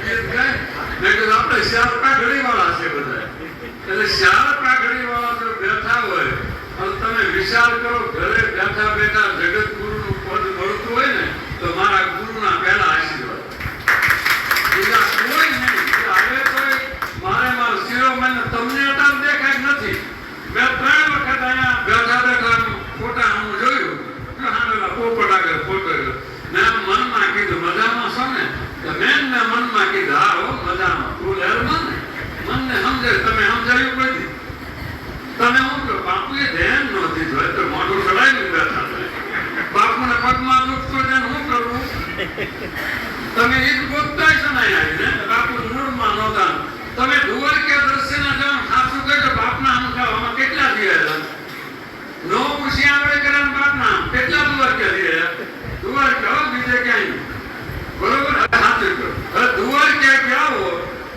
ગીત ગાય. મેં કીધું આપણે શ્યાલ પાઘડી વાળા છે બધા. એટલે શ્યાલ પાઘડી વાળા જો બેઠા હોય અને તમે વિચાર કરો ઘરે બેઠા બેઠા જગત ગુરુનું પદ મળતું હોય ને તો મારા ગુરુના પહેલા આશીર્વાદ, બીજા કોઈ નહીં. હવે કોઈ મારે મારો શિરોમણિ તમને અટાર દેખાય નથી. મેં 3 વખત અહીંયા બેઠા બેઠા ફોટા હું જોયું, પોપટ આગળ ફોટો મેં મનમાં કીધું મજામાં છો ને, મેં મનમાં કીધું હા હો મજામાં, તું લહેરમાં ને મનને સમજે. તમે સમજાયું કોઈ તમે હું કહો બાપુએ ધ્યાન ન દીધું તો મોઢું ચડાવી બેઠા બાપુને પગમાં દુખતો છે હું કરવું? તમે એ જ ગોતતા છો ને આવીને બાપુ મૂળમાં નહોતા. તમે દ્વારકા દર્શને જાઓ સાસુ કહેજો બાપના આમાં કેટલા થયા નો પૂછી આપણે કરે બાપના કેટલા દ્વારકા થયા? દ્વારકા બીજે ક્યાંય બરોબર. સાચું કહો હવે દ્વારકા જાઓ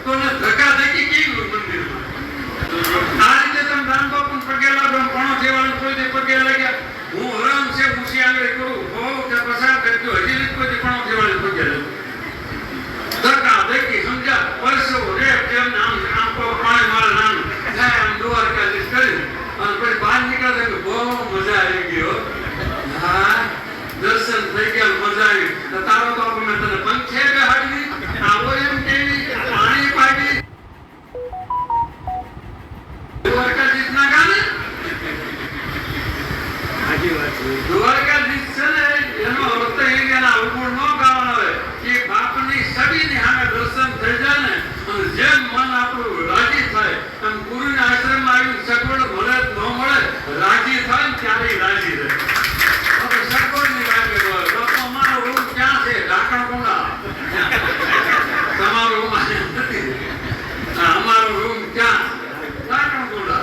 તો ધક્કા ધક્કી કેવું મંદિરમાં આ રીતે તમે રામ બાપુ પગે લાગો પણ જેવાળું કોઈ પગે લાગ્યા હું હરામ છે પૂછી આગળ કરું બહુ કે પસાર કરજો હજી કોઈ પણ જેવાળું પગે લાગ્યો ધક્કા ધક્કી સમજ્યા પરસો રે કેમ નામ આમ પાણી મારા નામ જાય આમ દ્વારકાધીશ કરી અને પછી બહાર નીકળે કે બહુ મજા આવી ગયો. હા દર્શન થઈ ગયા મજા આવી. તારો બાપુ મેં તને પંખે બેહાડી આવો એમ કેવી પાણી પાડી દ્વારકાધીશ ના ગાને દ્વારકાધીશ છે ને એનો અર્થ એ એના અવગુણ ન ગાવાનો હોય કે બાપની છબીની સામે દર્શન થઈ જાય ને અને જેમ મન આપણું રાજી થાય એમ ગુરુના આશ્રમમાં આવી સગવડ મળે ન મળે રાજી થાય ને ત્યારે રાજી રહે. સગવડની લાગે હોય બાપુ અમારો રૂમ ક્યાં છે? ઢાંકણ કુંડા. તમારો રૂમ નથી, અમારો રૂમ ક્યાં? ઢાંકણ કુંડા.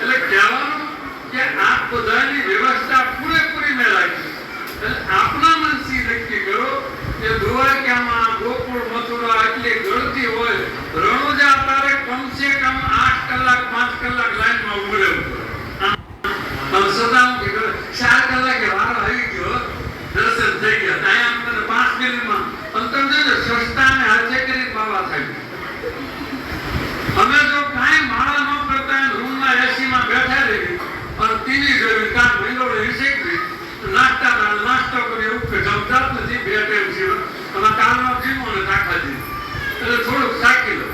એટલે કહેવાનું કે આ બધાની વ્યવસ્થા પૂરેપૂરી મેં રાખી. એટલે આપના મનથી નક્કી કરો કે દ્વારકામાં ગોકુળ મથુરા એટલી ગળતી હોય રણુજા તારે કમસે કમ 8 કલાક 5 કલાક લાઈનમાં ઉભું રહેવું પડે. સદામ કે 4 કલાકે વારો આવી ગયો દર્શન થઈ ગયા ત્યાં તને 5 મિનિટમાં અંતર જોજો સસ્તાને હાથે કરી પાવા થાય. અમે જો કાંઈ માળા ન કરતા રૂમમાં એસીમાં બેઠા રહી અને ટીવી જોઈ કાં મહિનો રિસેક્ટ નાસ્તો કરી ઉપર જમતા નથી બે ટાઈમ જીવન અને કાલનો જીવો ને રાખા દીધું એટલે થોડુંક સાકી લો.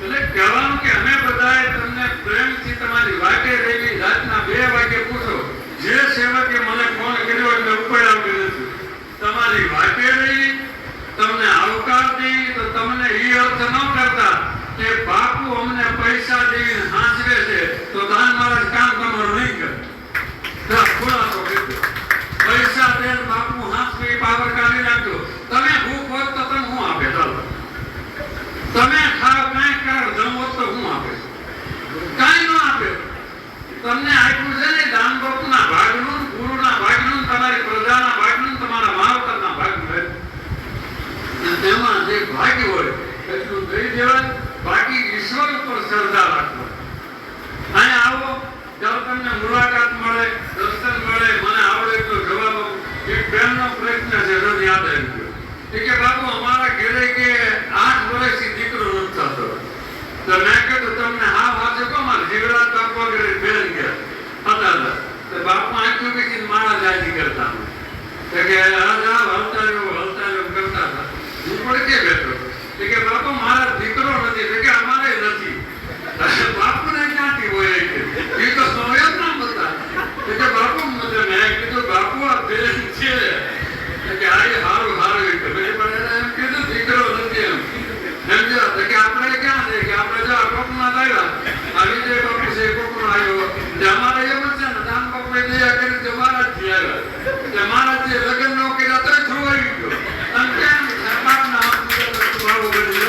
એટલે કહેવાનું કે અમે બધાએ તમને પ્રેમથી તમારી વાટે રહેલી રાતના 2 વાગે પૂછો જે સેવકે મને ફોન કર્યો એટલે ઉપર આવી નથી તમારી વાટે રહી તમને આવકાર દી તો તમને એ અર્થ ન કરતા કે બાપુ અમને પૈસા દેવીને હાંચવે છે તો દાન મહારાજ કામ તમારું નહીં કરે. ખુલાસો કીધો પૈસા દે બાપુ હાંચવે પાવર કાઢી નાખજો. તમે ભૂખ હોત તો તમે શું આપે? ચાલો તમે ખાવ કાંઈ કરો જમો તો શું આપે? કાંઈ ન આપે. તમને આપ્યું છે ને દાન બાપુના ભાગનું ગુરુના ભાગનું તમારી પ્રજાના ભાગનું તમારા માવતરના ભાગનું તેમાં જે ભાગ્ય હોય એટલું દઈ દેવાય. બાકી ઈશ્વર ઉપર શ્રદ્ધા રાખો. અહીંયા આવો ચાલો તમને મુલાકાત મળે દર્શન મળે મને આવડે એટલો જવાબ એક બહેનનો પ્રશ્ન છે રદ યાદ આવી ગયો કે બાપુ અમારા ઘરે કે 8 વર્ષથી દીકરો નથી થતો તો મેં કીધું તમને હા વાંચો કહો મારે જીવરાજ બાપુ ઘરે બેન ગયા હતા તો બાપુ આંખું બીજી મારા જાજી કરતા કે હલતા રહ્યો કરતા હતા. હું પડકે બેઠો કે બાપુ મારા દીકરો નથી કે અમારે નથી. બાપુને ક્યાંથી હોય એ તો સોય જ ના બતા કે બાપુ મેં કીધું બાપુ આ બેન છે કે આ હારું હારું એમ કીધું દીકરો નથી એમ સમજો કે આપણે ક્યાં છે કે આપણે જો કોકમાં લાવ્યા આવી જે બાપુ છે કોકમાં આવ્યો અમારે એમ જ છે ને દાન બાપુ દયા કરી તમારા જ આવ્યા મારા જે લગ્ન નો કર્યા તો જોવાઈ ગયો અને કેમ બાપના હાથ ભાવ બની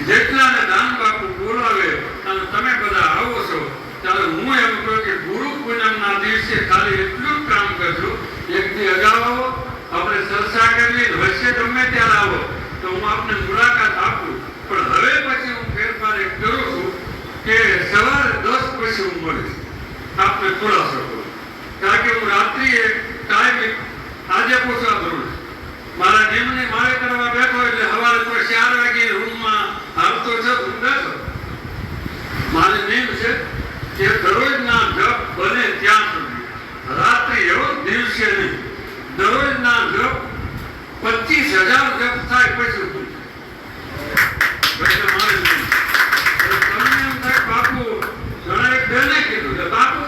જેટલાને દાન બાપુ બોલાવે અને તમે બધા આવો છો ત્યારે હું એમ કહું કે ગુરુ પૂનમના દિવસે ખાલી એટલું જ કામ કરજો, એક દી અગાઉ આવો, આપણે ચર્ચા કરવી, વચ્ચે ગમે ત્યારે આવો તો હું આપને મુલાકાત આપું. પણ હવે પછી હું ફેરફાર એક કરું છું કે સવારે 10 પછી હું મળીશ આપને ખુલાસો કરું, કારણ કે હું રાત્રિએ કાયમી આજે પૂછવા કરું છું. મારા નિયમની મારે કરવા બેઠો એટલે સવારે કોઈ 4 વાગે રૂમમાં આવતો છે, હું બેઠો. મારી નિયમ છે કે દરરોજના જપ બને ત્યાં સુધી, રાત્રિ એવો દિવસે નહીં, દરરોજના જપ 25,000 જપ થાય પછી તમને એમ થાય બાપુ, ઘણા એક બેને કીધું કે બાપુ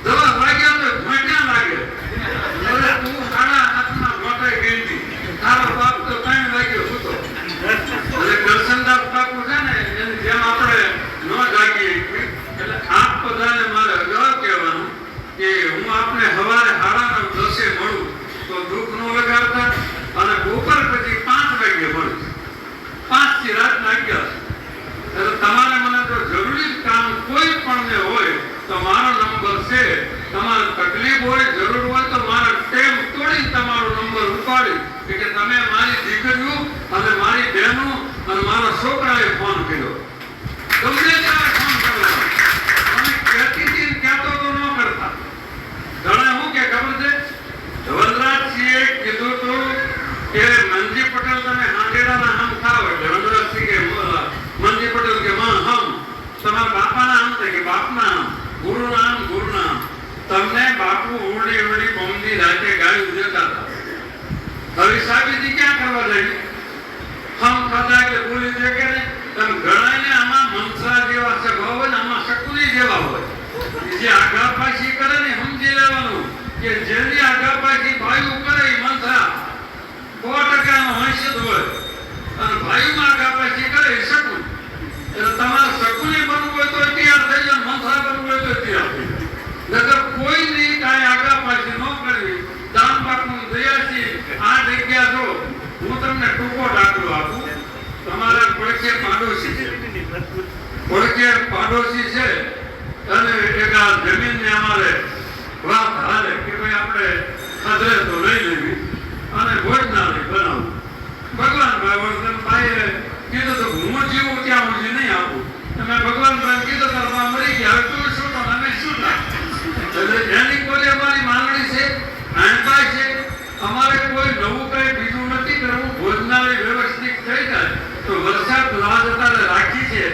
10 વાગ્યા તો ઘોંટ્યા લાગે, એટલે તું 8:30 ઘોંટાઈ ગઈ હતી, તારો બાપ તો 3 વાગ્યો હતો. એટલે દર્શનદાસ બાપુ છે ને એની જેમ આપણે ન જાગીએ એટલે આપ બધાને મારે અગાઉ કહેવાનું કે હું આપને સવારે 9:30 મળું તો દુઃખ ન લગાડતા, અને બપોર પછી 5 વાગે મળું, 5 થી રાતના 11. એટલે તમારે મને જો જરૂરી કામ કોઈ પણ હોય તો મારો નંબર છે, તમારે તકલીફ હોય, જરૂર હોય તો મારા ટેમ તોડી તમારો નંબર ઉપાડી કે તમે મારી દીકરીઓ અને મારી બહેનો અને મારા છોકરાએ ફોન કર્યો, ગમે ત્યારે ફોન કરવાનો. અને કહેતી કહેતો તો ન કરતા. ઘણા શું કે ખબર છે, વનરાજસિંહે કીધું હતું કે મનજી પટેલ તમે હાંડેડાના હમ ખાવ, એટલે વનરાજસિંહ કે મનજી પટેલ કે માં હમ, તમારા બાપાના હમ કે બાપના હમ, ગુરુના હમ ગુરુના હમ. તમને બાપુ ઉડી પમદી રાતે ગાયું દેતા હતા. હવે સાબિતી ક્યાં કરવા જઈ? હમ ખાતા એટલે બોલી દે કે ને તમે ગણાયને આમાં મનસા જેવા સ્વભાવ હોય ને આમાં શકુલી જેવા હોય. જે આગાપાછી કરે ને સમજી લેવાનું કે જેની આગાપાછી ભાઈઓ કરે એ મનસા 100% નો અંશ જ હોય, અને ભાઈઓમાં આગાપાછી કરે એ શકુલ. એટલે તમારે શકુલી બનવું હોય તો તૈયાર થઈ જાય, મનસા બનવું હોય તો તૈયાર થઈ જાય. નકર કોઈની કાંઈ આગાપાછી ન કરવી. દાન બાપનું દયાથી આ જગ્યા જો હું તમને ટૂંકો દાખલો આપું. તમારા પડખે પાડોશી છે, પડખે પાડોશી છે અને એક આ જમીનને અમારે વાત હાલે કે ભાઈ આપણે ખદરે તો લઈ લેવી અને ભોજનાલય બનાવવું. ભગવાનભાઈ વર્ધનભાઈએ કીધું તો હું જીવું ત્યાં સુધી નહીં આપું. તમે ભગવાનભાઈ કીધું તો મરી ગયા, હવે તું શું તો અમે શું ના. એટલે એની કોઈ અમારી માંગણી છે, આણપાય છે. અમારે કોઈ નવું કઈ બીજું નથી કરવું. ભોજનાલય વ્યવસ્થિત થઈ જાય તો વરસાદ રાહ જતા રાખી છે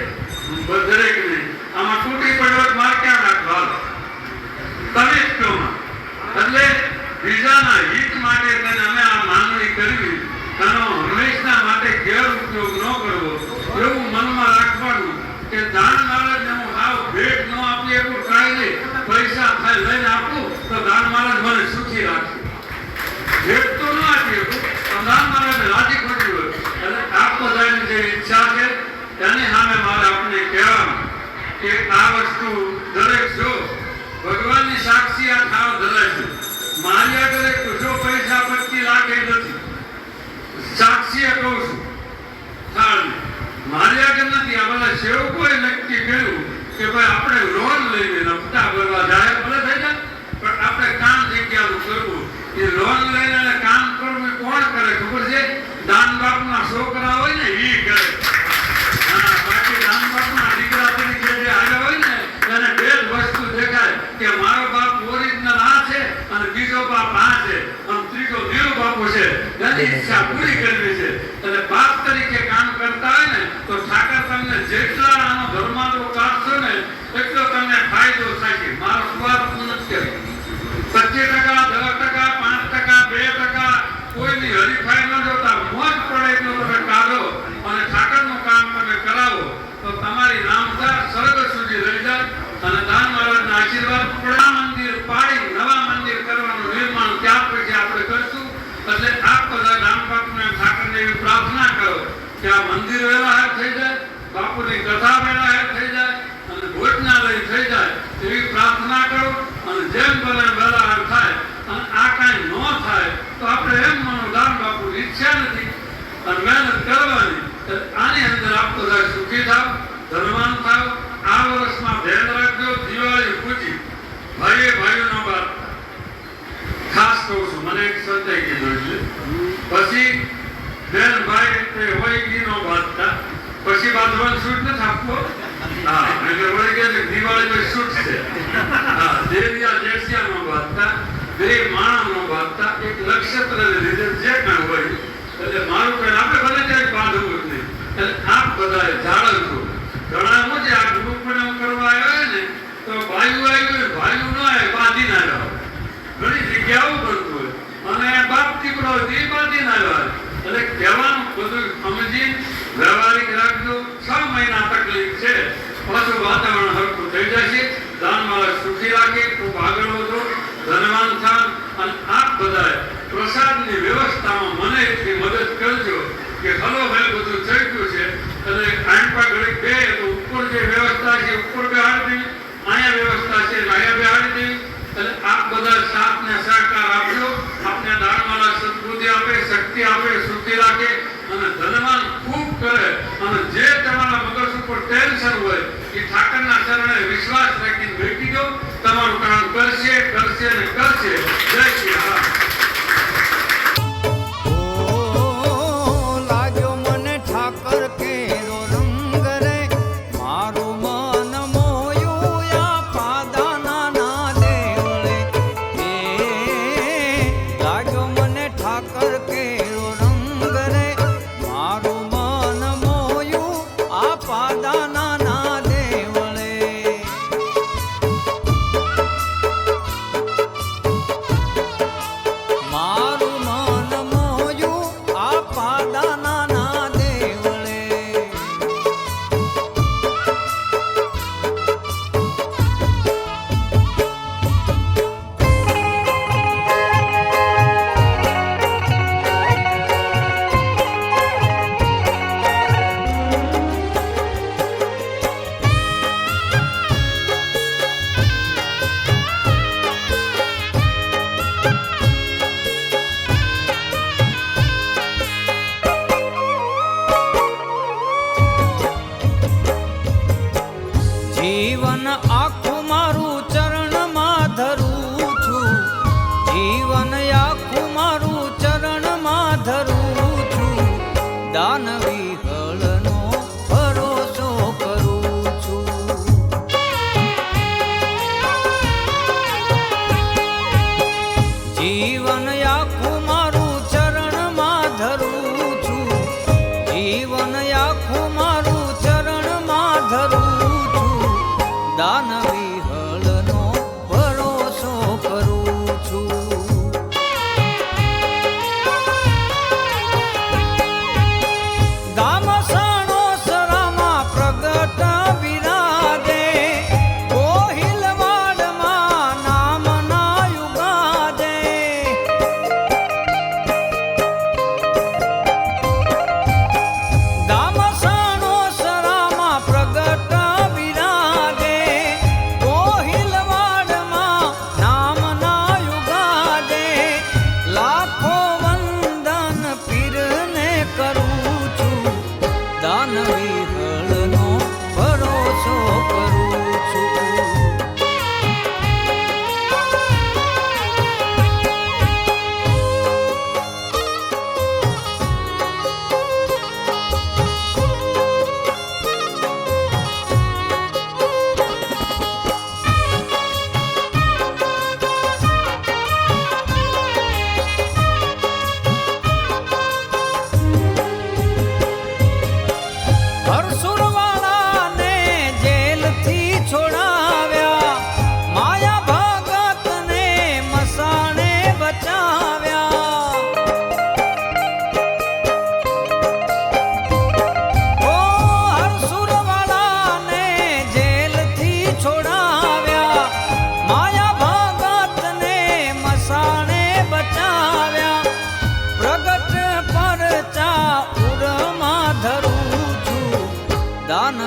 દરેકને. આમાં તૂટી પડ્યો માર ક્યાં નાખવા તમે જ કહો. એટલે બીજાના હિત માટે અમે આ માંગણી કરવી, આનો હંમેશા માટે ગેરઉપયોગ ન કરવો એવું મનમાં રાખવાનું કે દાન મહારાજને હું આવ ભેટ ન આપી એવું કાંઈ નહીં, પૈસા થાય લઈને આપું તો દાન મહારાજ મને સુખી રાખશે. ભેટ તો ન આપી શકું પણ દાન મહારાજને રાજી ખોટી હોય. એટલે આપ બધાની જે ઈચ્છા છે એની સામે મારે આપને કહેવાનું કે આ વસ્તુ દરેક જો ભગવાનની સાક્ષી આ ઠાવ ધરાય છે. મારી આગળ જો પૈસા 25 લાખ એ નથી, સાક્ષીએ કહું છું ઠાળની મારી આગળ નથી. આ બધા સેવકોએ નક્કી કર્યું કે ભાઈ આપણે લોન લઈને હપ્તા ભરવા જાય ભલે થઈ જાય, પણ આપણે કામ જગ્યાનું કરવું. એ લોન લઈને કામ કરવું એ કોણ કરે ખબર છે? દાન બાપના છોકરા હોય ને એ કરે. બાકી દાન બાપના દીકરા તરીકે જે આવ્યા હોય ને એને બે જ વસ્તુ દેખાય કે મારો બાપ ઓરિજિનલ આ છે અને બીજો બાપ આ છે અને ત્રીજો દેવ બાપુ છે. એની ઈચ્છા પૂરી કરવી છે. એટલે બાપ તરીકે કામ કરતા હોય ને તો ઠાકર તમને જેટલા આનો ધર્માંતરો કાઢશો ને એટલો તમને ફાયદો થાય. મારો સ્વાર્થ નથી કરી 25%, 10%, 5%, 2% કોઈની હરીફાઈ ન જોતા મોજ પડે એટલો તમે કાઢો અને ઠાકરનું કામ તમે કરાવો તો તમારી નામદાર સ્વર્ગ સુધી રહી જાય. અને દાન મહારાજના આશીર્વાદ પડે. મંદિર પાડી નવા મંદિર કરવાનું નિર્માણ ત્યાર પછી આપણે કરશું. એટલે આપ બધા દાન બાપુને ઠાકરને એવી પ્રાર્થના કરો કે આ મંદિર વહેલા થઈ જાય, બાપુની કથા વહેલા થઈ જાય અને ભોજનાલય થઈ જાય એવી પ્રાર્થના કરો. અને જેમ બને વહેલા થાય અને આ કાંઈ ન થાય તો આપણે એમ માનો દાન બાપુ ઈચ્છા નથી અને મહેનત કરવાની. આની અંદર આપ શૂટ નથી આપવો. હા, એટલે વળી કે દિવાળીમાં શૂટ છે. હા, દેવિયા જેઠિયા નો બાંધતા, બે માણસ નો બાંધતા, એક નક્ષત્રને લીધે જે કાંઈ હોય એટલે મારું કઈ આપણે ભલે ક્યાંય બાંધવું જ નહીં. એટલે આપ બધાએ જાળવજો. ઘણા હું છે આ ગ્રુપને કરવા આવ્યા ને તો ભાઈઓ આવ્યું ભાઈઓ ન આવે બાંધી ના રહ્યો. ઘણી જગ્યાઓ બનતું હોય અને બાપ દીકરો એ બાંધી ના રહ્યો. એટલે કહેવાનું બધું સમજી વ્યવહારિક રાખજો. 6 મહિના તકલીફ છે, પાછું વાતાવરણ હરખું થઈ જશે. દાનમાળા સુખી રાખે, ખૂબ આગળ વધો, ધનવાન થાવ. અને આપ બધાએ પ્રસાદની વ્યવસ્થામાં મને એટલી મદદ કરજો કે હલો ભાઈ બધું થઈ ગયું છે એટલે આંપા ઘડી બે તો ઉપર જે વ્યવસ્થા છે ઉપર બેહાડી દેવી, અહીંયા વ્યવસ્થા છે અહીંયા બેહાડી દેવી. એટલે આપ બધા સાથને સહકાર આપજો. આપને દાનમાળા સદબુદ્ધિ આપે, શક્તિ આપે, સુખી રાખે અને ધનવાન ખૂબ કરે. અને જે તમારા મગજ ઉપર ટેન્શન હોય એ ઠાકરના ચરણે વિશ્વાસ રાખીને બેઠી દો. તમારું કામ કરશે કરશે ને કરશે. જય શ્રી રામ. લાગ્યો મને ઠાકર કેરો રંગ રે, મારું મન મોયું આ પાદાના ના દેવળે. લાગ્યો મને ઠાકર કેરો રંગ રે, મારું મન મોયું આ પાદાના ના દેવળે. મારું મન મોયું આ પાદાના ના દેવળે. જીવન આખું મારું ચરણમાં ધરું છું, જીવન આખું મારું ચરણમાં ધરું છું. દાન વિહળનો ભરોસો કરું છું. જીવન આખું મારું ચરણમાં ધરું છું, જીવન આખું મારું ચરણમાં ધરું છું. દાન વિહળનો ભરોસો કરું છું. ગામ સણોસરામાં પ્રગટ બિરાજે, કોહિલવાડમાં નામ ના યુગાજે. ગામ સણોસરામાં પ્રગટ બિરાજે, કોહિલવાડમાં નામ ના યુગાજે. લાખો વંદન પીરને કરું છું, દાન વિહળનો ભરોસો કરું છું. હરસુરવાળાને જેલથી છોડાવ્યા, માયા ભગતને મસાણે બચાવ્યા. ઓ હરસુરવાળાને જેલથી છોડાવ્યા, માયા ભગતને મસાણે બચાવ્યા. પ્રગટ પરચા ઉરમાં ધરું છું, દાન